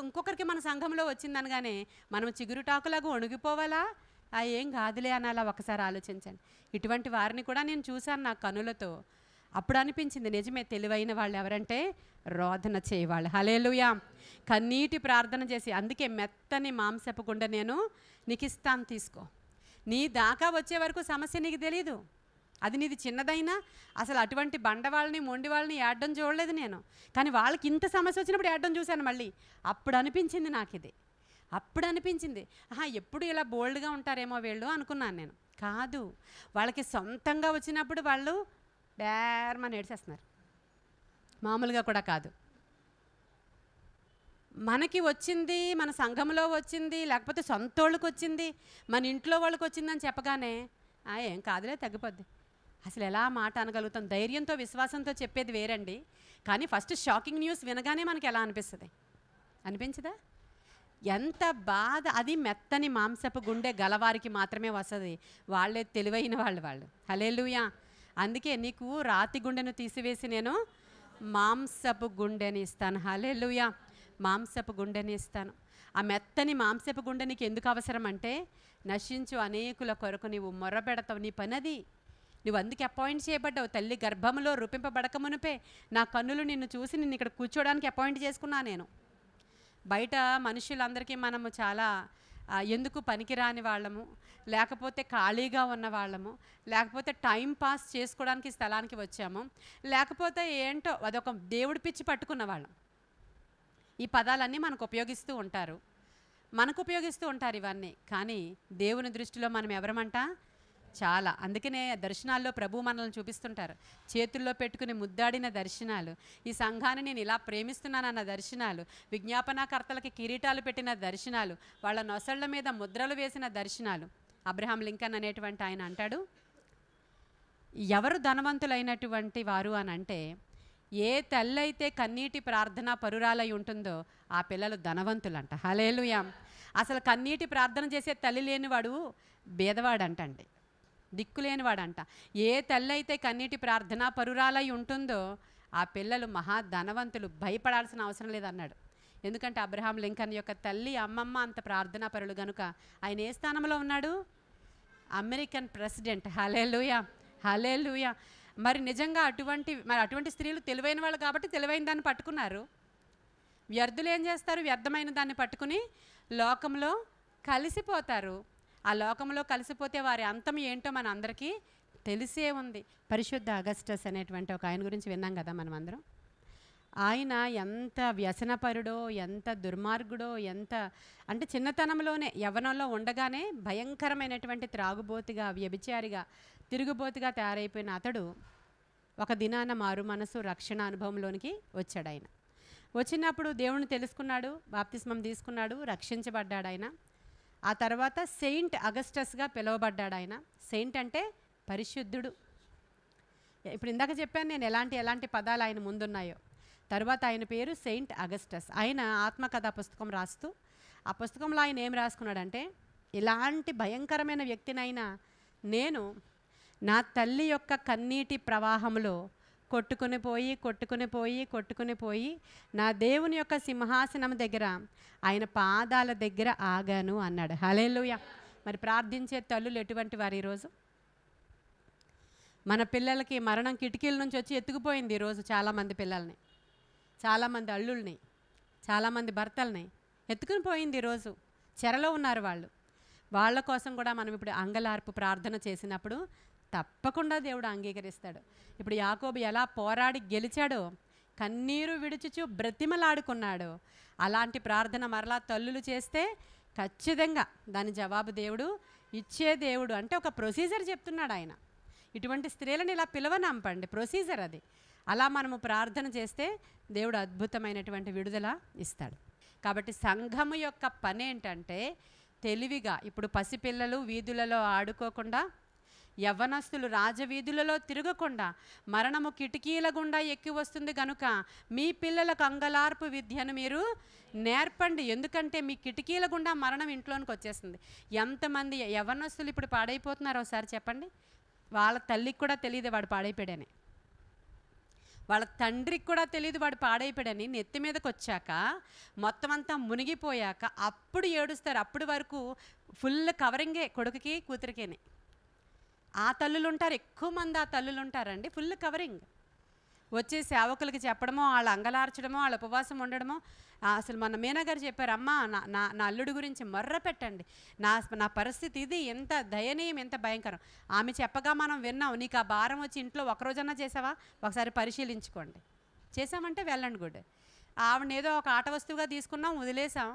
ఇంకొకరికి మన సంఘంలో వచ్చిందనగానే మనం చిగురుటాకులాగా వణిగిపోవాలా? ఏం కాదులే అనాలా? ఒకసారి ఆలోచించండి. ఇటువంటి వారిని కూడా నేను చూశాను నా కనులతో. అప్పుడు అనిపించింది నిజమే, తెలివైన వాళ్ళు ఎవరంటే రోదన చేయవాళ్ళు. హల్లెలూయా. కన్నీటి ప్రార్థన చేసి, అందుకే మెత్తని మాంసపు గుండె నేను నీకు ఇస్తాను, తీసుకో. నీ దాకా వచ్చే వరకు సమస్య నీకు తెలీదు. అది నీది చిన్నదైనా అసలు అటువంటి బండవాళ్ళని, మొండి వాళ్ళని ఏడ్డం చూడలేదు నేను. కానీ వాళ్ళకి ఇంత సమస్య వచ్చినప్పుడు ఏడ్డం చూశాను మళ్ళీ. అప్పుడు అనిపించింది నాకు ఇది. అప్పుడు అనిపించింది, ఎప్పుడు ఇలా బోల్డ్గా ఉంటారేమో వీళ్ళు అనుకున్నాను నేను. కాదు, వాళ్ళకి సొంతంగా వచ్చినప్పుడు వాళ్ళు డేర్మని ఏడ్చేస్తున్నారు. మామూలుగా కూడా కాదు. మనకి వచ్చింది, మన సంఘంలో వచ్చింది, లేకపోతే సొంత వాళ్ళకి వచ్చింది, మన ఇంట్లో వాళ్ళకి వచ్చిందని చెప్పగానే ఏం కాదులే తగ్గిపోద్ది, అసలు ఎలా మాట అనగలుగుతాం? ధైర్యంతో విశ్వాసంతో చెప్పేది వేరండి. కానీ ఫస్ట్ షాకింగ్ న్యూస్ వినగానే మనకి ఎలా అనిపిస్తుంది? అనిపించదా? ఎంత బాధ! అది మెత్తని మాంసపు గుండె గలవారికి మాత్రమే వస్తుంది. వాళ్ళే తెలివైన వాళ్ళు. హల్లెలూయా. అందుకే నీకు రాతి గుండెను తీసివేసి నేను మాంసపు గుండెని ఇస్తాను. హల్లెలూయా. మాంసపు గుండెని ఇస్తాను. ఆ మెత్తని మాంసపు గుండె నీకు ఎందుకు అవసరం అంటే, నశించు అనేకుల కొరకు నీవు మొర్రపెడతావు. నీ పనది. నువ్వు అందుకే అపాయింట్ చేయబడ్డావు. తల్లి గర్భంలో రూపింపబడక మునిపే నా కన్నులు నిన్ను చూసి నిన్ను ఇక్కడ కూర్చోడానికి అపాయింట్ చేసుకున్నా నేను. బయట మనుషులందరికీ మనము చాలా ఎందుకు పనికిరాని వాళ్ళము, లేకపోతే ఖాళీగా ఉన్న వాళ్ళము, లేకపోతే టైం పాస్ చేసుకోవడానికి స్థలానికి వచ్చాము, లేకపోతే ఏంటో అదొక దేవుడి పిచ్చి పట్టుకున్న వాళ్ళం. ఈ పదాలన్నీ మనకు ఉపయోగిస్తూ ఉంటారు ఇవన్నీ. కానీ దేవుని దృష్టిలో మనం ఎవరమంట? చాలా. అందుకనే దర్శనాల్లో ప్రభు మనల్ని చూపిస్తుంటారు. చేతుల్లో పెట్టుకుని ముద్దాడిన దర్శనాలు, ఈ సంఘాన్ని నేను ఇలా ప్రేమిస్తున్నానన్న దర్శనాలు, విజ్ఞాపనాకర్తలకి కిరీటాలు పెట్టిన దర్శనాలు, వాళ్ళ నొసళ్ళ మీద ముద్రలు వేసిన దర్శనాలు. అబ్రహాం లింకన్ అనేటువంటి ఆయన అంటాడు, ఎవరు ధనవంతులైనటువంటి వారు అని అంటే, ఏ తల్లి అయితే కన్నీటి ప్రార్థన పరురాలై ఉంటుందో ఆ పిల్లలు ధనవంతులంట. హల్లెలూయా. అసలు కన్నీటి ప్రార్థన చేసే తల్లి లేనివాడు బేదవాడంటండి, దిక్కులేనివాడంట. ఏ తల్లి అయితే కన్నీటి ప్రార్థన పరురాలై ఉంటుందో ఆ పిల్లలు మహా ధనవంతులు, భయపడాల్సిన అవసరం లేదన్నాడు. ఎందుకంటే అబ్రహాం లింకన్ యొక్క తల్లి అమ్మమ్మ అంత ప్రార్థనా పరులు గనుక ఆయన ఏ స్థానంలో ఉన్నాడు? American president. హల్లెలూయా. హల్లెలూయా. మరి నిజంగా అటువంటి స్త్రీలు తెలివైన వాళ్ళు కాబట్టి తెలివైన దాన్ని పట్టుకున్నారు. వ్యర్థులు ఏం చేస్తారు? వ్యర్థమైన దాన్ని పట్టుకుని లోకంలో కలిసిపోతారు. ఆ లోకంలో కలిసిపోతే వారి అంతం ఏంటో మన అందరికీ తెలిసే ఉంది. పరిశుద్ధ అగస్టస్ అనేటువంటి ఒక ఆయన గురించి విన్నాం కదా మనం అందరం. ఆయన ఎంత వ్యసనపరుడో, ఎంత దుర్మార్గుడో, ఎంత అంటే చిన్నతనంలోనే యవ్వనంలో ఉండగానే భయంకరమైనటువంటి త్రాగుబోతుగా, వ్యభిచారిగా, తిరుగుబోతుగా తయారైపోయిన అతడు ఒక దినాన మారు మనసు రక్షణ అనుభవంలోనికి వచ్చాడు. ఆయన వచ్చినప్పుడు దేవుణ్ణి తెలుసుకున్నాడు, బాప్తిస్మం తీసుకున్నాడు, రక్షించబడ్డాడు ఆయన. ఆ తర్వాత సెయింట్ అగస్టస్గా పిలువబడ్డాడు ఆయన. సెయింట్ అంటే పరిశుద్ధుడు. ఇప్పుడు ఇందాక చెప్పాను నేను ఎలాంటి పదాలు ఆయన ముందున్నాయో. తర్వాత ఆయన పేరు సెయింట్ అగస్టస్. ఆయన ఆత్మకథా పుస్తకం రాస్తూ ఆ పుస్తకంలో ఆయన ఏం రాసుకున్నాడంటే, ఇలాంటి భయంకరమైన వ్యక్తినైనా నేను నా తల్లి యొక్క కన్నీటి ప్రవాహంలో కొట్టుకుని పోయి నా దేవుని యొక్క సింహాసనం దగ్గర ఆయన పాదాల దగ్గర ఆగాను అన్నాడు. హల్లెలూయా. మరి ప్రార్థించే తల్లులు ఎటువంటి వారు ఈరోజు? మన పిల్లలకి మరణం కిటికీల నుంచి వచ్చి ఎత్తుకుపోయింది ఈరోజు. చాలామంది పిల్లల్ని, చాలామంది అల్లుల్ని, చాలామంది భర్తల్ని ఎత్తుకుని పోయింది ఈరోజు. చెరలో ఉన్నారు వాళ్ళు. వాళ్ళ కోసం కూడా మనం ఇప్పుడు అంగలార్పు ప్రార్థన చేసినప్పుడు తప్పకుండా దేవుడు అంగీకరిస్తాడు. ఇప్పుడు యాకోబు ఎలా పోరాడి గెలిచాడో, కన్నీరు విడుచుచు బ్రతిమలాడుకున్నాడు, అలాంటి ప్రార్థన మరలా తల్లులు చేస్తే ఖచ్చితంగా దాని జవాబు దేవుడు ఇచ్చే దేవుడు. అంటే ఒక ప్రొసీజర్ చెప్తున్నాడు ఆయన. ఇటువంటి స్త్రీలను ఇలా పిలవనంపండి, ప్రొసీజర్ అది. అలా మనము ప్రార్థన చేస్తే దేవుడు అద్భుతమైనటువంటి విడుదల ఇస్తాడు. కాబట్టి సంఘము యొక్క పని ఏంటంటే తెలివిగా, ఇప్పుడు పసిపిల్లలు వీధులలో ఆడుకోకుండా, యవ్వనస్తులు రాజవీధులలో తిరగకుండా, మరణము కిటికీల గుండా ఎక్కి వస్తుంది కనుక మీ పిల్లలకు అంగలార్పు విద్యను మీరు నేర్పండి. ఎందుకంటే మీ కిటికీల గుండా మరణం ఇంట్లోనికి వచ్చేస్తుంది. ఎంతమంది యవ్వనస్తులు ఇప్పుడు పాడైపోతున్నారో ఒకసారి చెప్పండి. వాళ్ళ తల్లికి కూడా తెలియదు వాడు పాడైపోయాడని, వాళ్ళ తండ్రికి కూడా తెలియదు వాడు పాడైపోయాడని. నెత్తి మీదకి వచ్చాక మొత్తం అంతా మునిగిపోయాక అప్పుడు ఏడుస్తారు. అప్పుడు వరకు ఫుల్ కవరింగే కొడుకుకి కూతురికేనే. ఆ తల్లులు ఉంటారు, ఎక్కువ మంది ఆ తల్లులు ఉంటారండి, ఫుల్ కవరింగ్. వచ్చే సేవకులకి చెప్పడమో, వాళ్ళ అంగలార్చడమో, వాళ్ళ ఉపవాసం ఉండడమో. అసలు మన మీనా గారు చెప్పారు, అమ్మ నా అల్లుడి గురించి మర్ర పెట్టండి, నా పరిస్థితి ఇది, ఎంత దయనీయం, ఎంత భయంకరం. ఆమె చెప్పగా మనం విన్నాం. నీకు ఆ భారం వచ్చి ఇంట్లో ఒకరోజన్నా చేసావా? ఒకసారి పరిశీలించుకోండి. చేసామంటే వెళ్ళండి గుడ్. ఆవిడని ఏదో ఒక ఆట వస్తువుగా తీసుకున్నాం, వదిలేసాం.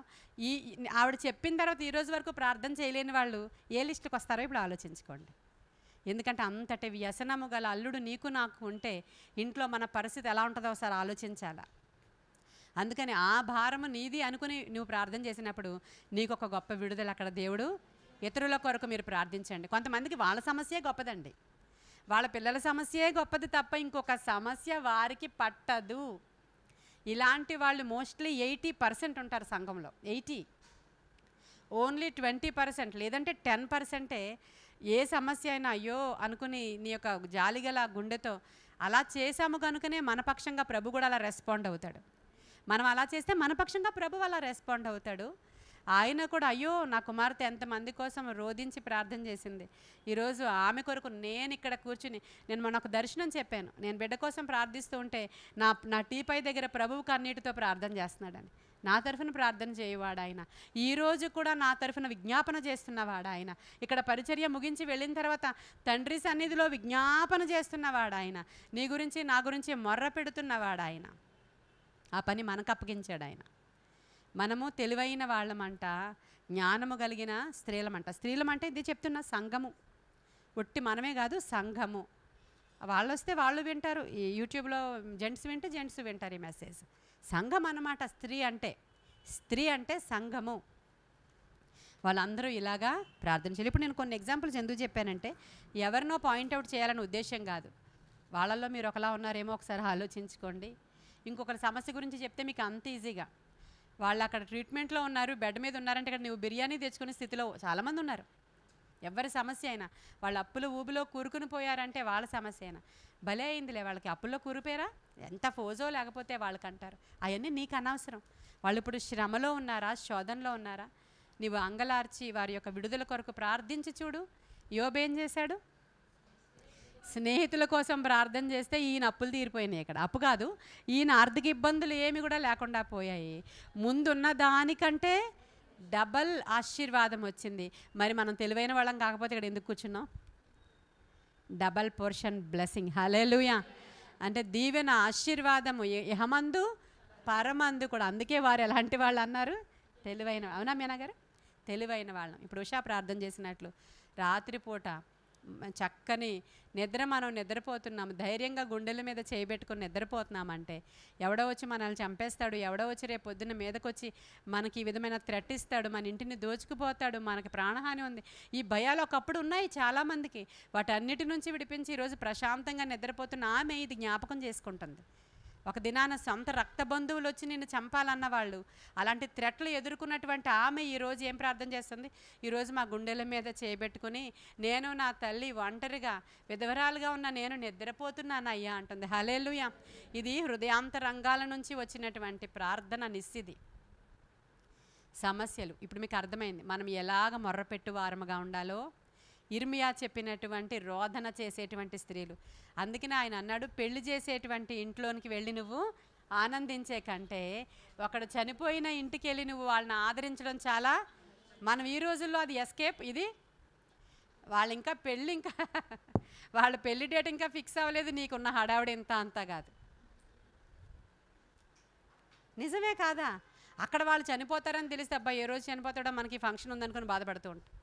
ఆవిడ చెప్పిన తర్వాత ఈరోజు వరకు ప్రార్థన చేయలేని వాళ్ళు ఏ లిస్టుకి వస్తారో ఇప్పుడు ఆలోచించుకోండి. ఎందుకంటే అంతటి వ్యసనము గల అల్లుడు నీకు నాకు ఉంటే ఇంట్లో మన పరిస్థితి ఎలా ఉంటుందో ఒకసారి ఆలోచించాలా. అందుకని ఆ భారము నీది అనుకుని నువ్వు ప్రార్థన చేసినప్పుడు నీకు ఒక గొప్ప విడుదల అక్కడ దేవుడు. ఇతరుల కొరకు మీరు ప్రార్థించండి. కొంతమందికి వాళ్ళ సమస్యే గొప్పదండి. వాళ్ళ పిల్లల సమస్యే గొప్పది తప్ప ఇంకొక సమస్య వారికి పట్టదు. ఇలాంటి వాళ్ళు మోస్ట్లీ 80% ఉంటారు సంఘంలో. 80, ఓన్లీ 20% లేదంటే 10%. ఏ సమస్య అయినా అయ్యో అనుకుని నీ యొక్క జాలిగల గుండెతో అలా చేశాము కనుకనే మన పక్షంగా ప్రభు కూడా అలా రెస్పాండ్ అవుతాడు. మనం అలా చేస్తే మన పక్షంగా ప్రభు అలా రెస్పాండ్ అవుతాడు. ఆయన కూడా అయ్యో నా కుమార్తె ఎంతమంది కోసం రోధించి ప్రార్థన చేసింది, ఈరోజు ఆమె కొరకు నేను ఇక్కడ కూర్చుని నేను మొన్న ఒక దర్శనం చెప్పాను. నేను బిడ్డ కోసం ప్రార్థిస్తూ ఉంటే నా టీపై దగ్గర ప్రభువు కన్నీటితో ప్రార్థన చేస్తున్నాడని. నా తరఫున ప్రార్థన చేయవాడు ఆయన. ఈరోజు కూడా నా తరఫున విజ్ఞాపన చేస్తున్నవాడు ఆయన. ఇక్కడ పరిచర్య ముగించి వెళ్ళిన తర్వాత తండ్రి సన్నిధిలో విజ్ఞాపన చేస్తున్నవాడు ఆయన. నీ గురించి నా గురించి మొర్ర పెడుతున్నవాడు ఆయన. ఆ పని మనకు అప్పగించాడు ఆయన. మనము తెలివైన వాళ్ళమంట, జ్ఞానము కలిగిన స్త్రీలమంట. స్త్రీలమంటే ఇది చెప్తున్న సంఘము, ఒట్టి మనమే కాదు సంఘము. వాళ్ళు వస్తే వాళ్ళు వింటారు, ఈ యూట్యూబ్లో జెంట్స్ వింటే జెంట్స్ వింటారు ఈ మెసేజ్. సంఘం అన్నమాట స్త్రీ అంటే సంఘము. వాళ్ళందరూ ఇలాగా ప్రార్థన చేయాలి. ఇప్పుడు నేను కొన్ని ఎగ్జాంపుల్స్ ఎందుకు చెప్పానంటే ఎవరినో పాయింట్అవుట్ చేయాలనే ఉద్దేశం కాదు. వాళ్ళల్లో మీరు ఒకలా ఉన్నారేమో ఒకసారి ఆలోచించుకోండి. ఇంకొకరి సమస్య గురించి చెప్తే మీకు అంత ఈజీగా, వాళ్ళు అక్కడ ట్రీట్మెంట్లో ఉన్నారు, బెడ్ మీద ఉన్నారంటే ఇక్కడ నువ్వు బిర్యానీ తెచ్చుకునే స్థితిలో చాలామంది ఉన్నారు. ఎవరి సమస్య అయినా వాళ్ళు అప్పులు ఊబిలో కూరుకుని పోయారంటే వాళ్ళ సమస్య అయినా భలే అయిందిలే వాళ్ళకి, అప్పుల్లో కూరిపోయారా, ఎంత ఫోజో లేకపోతే వాళ్ళకి అంటారు. అవన్నీ నీకు అనవసరం. వాళ్ళు ఇప్పుడు శ్రమలో ఉన్నారా, శోధనలో ఉన్నారా, నీవు అంగలార్చి వారి యొక్క విడుదల కొరకు ప్రార్థించి చూడు. యోబు ఏం చేశాడు? స్నేహితుల కోసం ప్రార్థన చేస్తే ఈయన అప్పులు తీరిపోయినాయి. ఇక్కడ అప్పు కాదు, ఈయన ఆర్థిక ఇబ్బందులు ఏమి కూడా లేకుండా పోయాయి. ముందున్న దానికంటే డబల్ ఆశీర్వాదం వచ్చింది. మరి మనం తెలివైన వాళ్ళం కాకపోతే ఇక్కడ ఎందుకు కూర్చున్నాం? Double portion blessing. హల్లెలూయా. అంటే దీవెన ఆశీర్వాదము యహమందు పరమందు కూడా. అందుకే వారు ఎలాంటి వాళ్ళు అన్నారు? తెలివైన. అవునా మీనా గారు? తెలివైన వాళ్ళం. ఇప్పుడు ఉషా ప్రార్థన చేసినట్లు రాత్రిపూట చక్కని నిద్ర మనం నిద్రపోతున్నాము, ధైర్యంగా గుండెల మీద చేయబెట్టుకుని నిద్రపోతున్నామంటే ఎవడో వచ్చి మనల్ని చంపేస్తాడు, ఎవడో వచ్చి రేపు పొద్దున్న మీదకొచ్చి మనకి ఈ విధమైన థ్రెట్ ఇస్తాడు, మన ఇంటిని దోచుకుపోతాడు, మనకి ప్రాణహాని ఉంది, ఈ భయాలు ఒకప్పుడు ఉన్నాయి చాలామందికి. వాటన్నిటి నుంచి విడిపించి ఈరోజు ప్రశాంతంగా నిద్రపోతున్న ఆమె ఇది జ్ఞాపకం చేసుకుంటుంది. ఒక దినాన సొంత రక్త బంధువులు వచ్చి నిన్ను చంపాలన్న వాళ్ళు, అలాంటి థ్రెట్లు ఎదుర్కొన్నటువంటి ఆమె ఈరోజు ఏం ప్రార్థన చేస్తుంది? ఈరోజు మా గుండెల మీద చేయబెట్టుకుని నేను నా తల్లి ఒంటరిగా విధవరాలుగా ఉన్న నేను నిద్రపోతున్నాను అయ్యా అంటుంది. హల్లెలూయా. ఇది హృదయాంతరంగాల నుంచి వచ్చినటువంటి ప్రార్థన నిస్సిది. సమస్యలు ఇప్పుడు మీకు అర్థమైంది మనం ఎలాగ మొర్రపెట్టు వారముగా ఉండాలో. ఇర్మియా చెప్పినటువంటి రోదన చేసేటువంటి స్త్రీలు. అందుకనే ఆయన అన్నాడు, పెళ్లి చేసేటువంటి ఇంట్లోనికి వెళ్ళి నువ్వు ఆనందించే కంటే ఒకడు చనిపోయిన ఇంటికి వెళ్ళి నువ్వు వాళ్ళని ఆదరించడం చాలా. మనం ఈ రోజుల్లో అది ఎస్కేప్. ఇది వాళ్ళు ఇంకా పెళ్ళి ఇంకా వాళ్ళ పెళ్లి డేట్ ఇంకా ఫిక్స్ అవ్వలేదు, నీకున్న హడావుడి ఇంత అంతా కాదు. నిజమే కాదా? అక్కడ వాళ్ళు చనిపోతారని తెలిస్తే అబ్బాయి ఏ రోజు చనిపోతాడో మనకి ఫంక్షన్ ఉందనుకొని బాధపడుతూ ఉంటాం.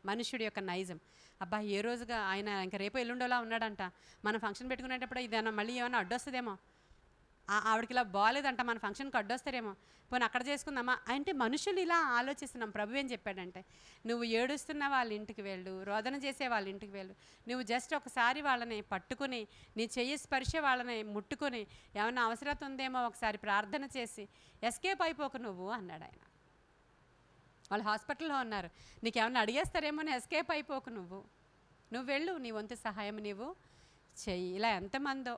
మనుష్యుడి యొక్క నైజం. అబ్బా ఏ రోజుగా ఆయన ఇంకా రేపు ఎల్లుండోలా ఉన్నాడంట, మనం ఫంక్షన్ పెట్టుకునేటప్పుడు ఇదేమన్నా మళ్ళీ ఏమన్నా అడ్డొస్తుందేమో, ఆవిడకి ఇలా బాగాలేదంట, మన ఫంక్షన్కి అడ్డొస్తారేమో, పోనీ అక్కడ చేసుకుందామా అంటే మనుషులు ఇలా ఆలోచిస్తున్నాం. ప్రభు ఏం చెప్పాడంటే నువ్వు ఏడుస్తున్న వాళ్ళ ఇంటికి వెళ్ళు, రోదన చేసే వాళ్ళ ఇంటికి వెళ్ళు, నువ్వు జస్ట్ ఒకసారి వాళ్ళని పట్టుకుని నీ చెయ్యి స్పర్శ వాళ్ళని ముట్టుకొని ఏమన్నా అవసరం ఉందేమో ఒకసారి ప్రార్థన చేసి ఎస్కేప్ అయిపోకు నువ్వు అన్నాడు ఆయన. వాళ్ళు హాస్పిటల్లో ఉన్నారు, నీకేమన్నా అడిగేస్తారేమో అని ఎస్కేప్ అయిపోకు నువ్వు వెళ్ళు, నీ వంతు సహాయం నీవు చెయ్యి. ఇలా ఎంతమందో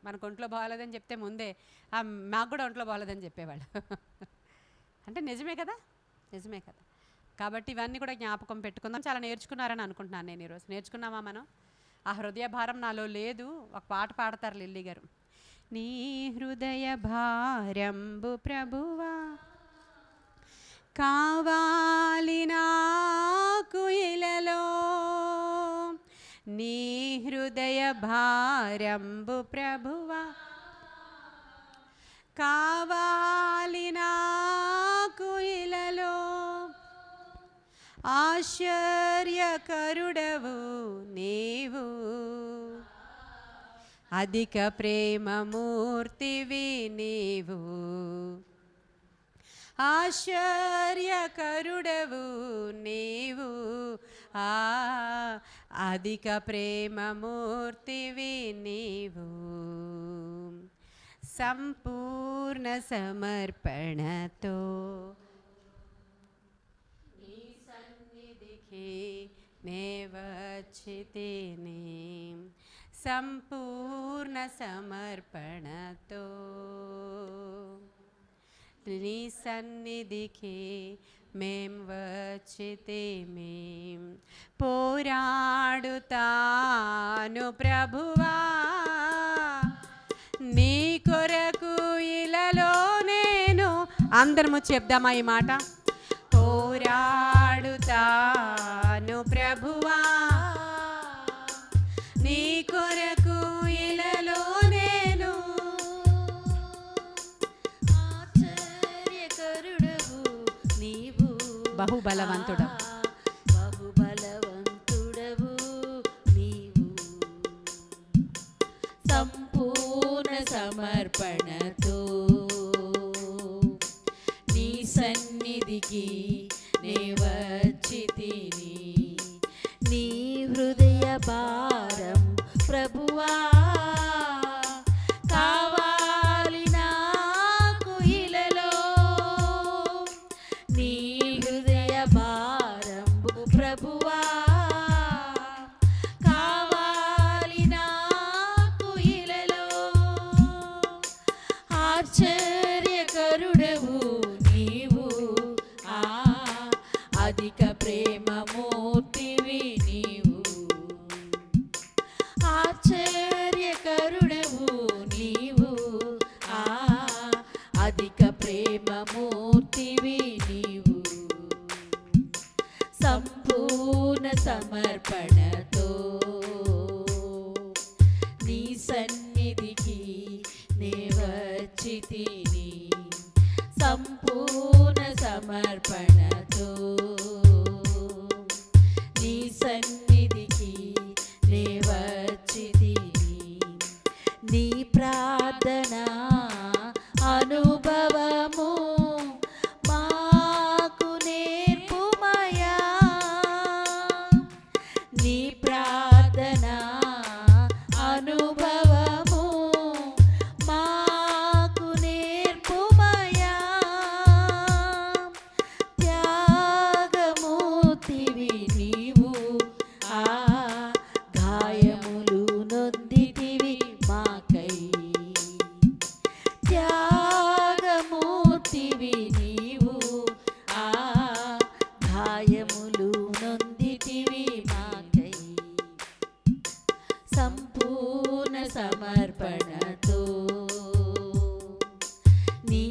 మనకు ఒంట్లో బాగాలేదని చెప్తే ముందే మాకు కూడా ఒంట్లో బాగాలేదని చెప్పేవాళ్ళు. అంటే నిజమే కదా. కాబట్టి ఇవన్నీ కూడా జ్ఞాపకం పెట్టుకుందాం. చాలా నేర్చుకున్నారని అనుకుంటున్నాను నేను ఈరోజు. నేర్చుకున్నామా మనం? ఆ హృదయ భారం నాలో లేదు. ఒక పాట పాడతారు లిల్లీ గారు. నీ హృదయ భారంబు ప్రభువా కావాలి నాకు ఇలలో, నీ హృదయ భారంబు ప్రభువా కావాలి నాకు ఇలలో, ఆశ్చర్యకరుడవు నీవు, అధిక ప్రేమమూర్తివి నీవు, ఆశ్చర్యకరుడవు నీవు, అధిక ప్రేమమూర్తివి నీవు సంపూర్ణ సమర్పణతో నీ సన్నిధికి నే వచ్చితిని సంపూర్ణ సమర్పణతో నీ సన్నిధికి మేం వచ్చితిమి పోరాడుతాను ప్రభువా నీ కొరకు ఇలలో నేను అందరము చెప్దామా ఈ మాట పోరాడుతాను ప్రభువా నీ కొరకు ఇలలో నేను ఆశ్చర్యకరుడవు నీవు బహుబలవంతుడవు బహుబలవంతుడవు నీవు సంపూర్ణ సమర్పణతో నీ సన్నిధికి నే వచ్చితిని నీ హృదయ భారం ప్రభువా కావాలి నాకు ఇలలో నీ హృదయ భారం ప్రభువా కావాలి నాకు ఇలలో ఆశ్చర్యకరుడవు నీవు అధిక ప్రేమమూర్తివి నీవు ఆశ్చర్యకరుడవు నీవు అధిక ప్రేమమూర్తివి నీవు సంపూర్ణ సమర్పణతో నీ సన్నిధికి నే వచ్చితిని సంపూర్ణ సమర్పణతో నీ సన్నిధికి నే వచ్చితిని నీ ప్రార్థన అనుభవము మాకు నేర్పుమయా నీ ప్రార్థన అనుభవము మాకు నేర్పుమయా త్యాగమూర్తివి నీవు గాయములు నొందితివి మాకై త్యాగమూర్తివి నీవు గాయములు నొందితివి మాకై సంపూర్ణ సమర్పణతో నీ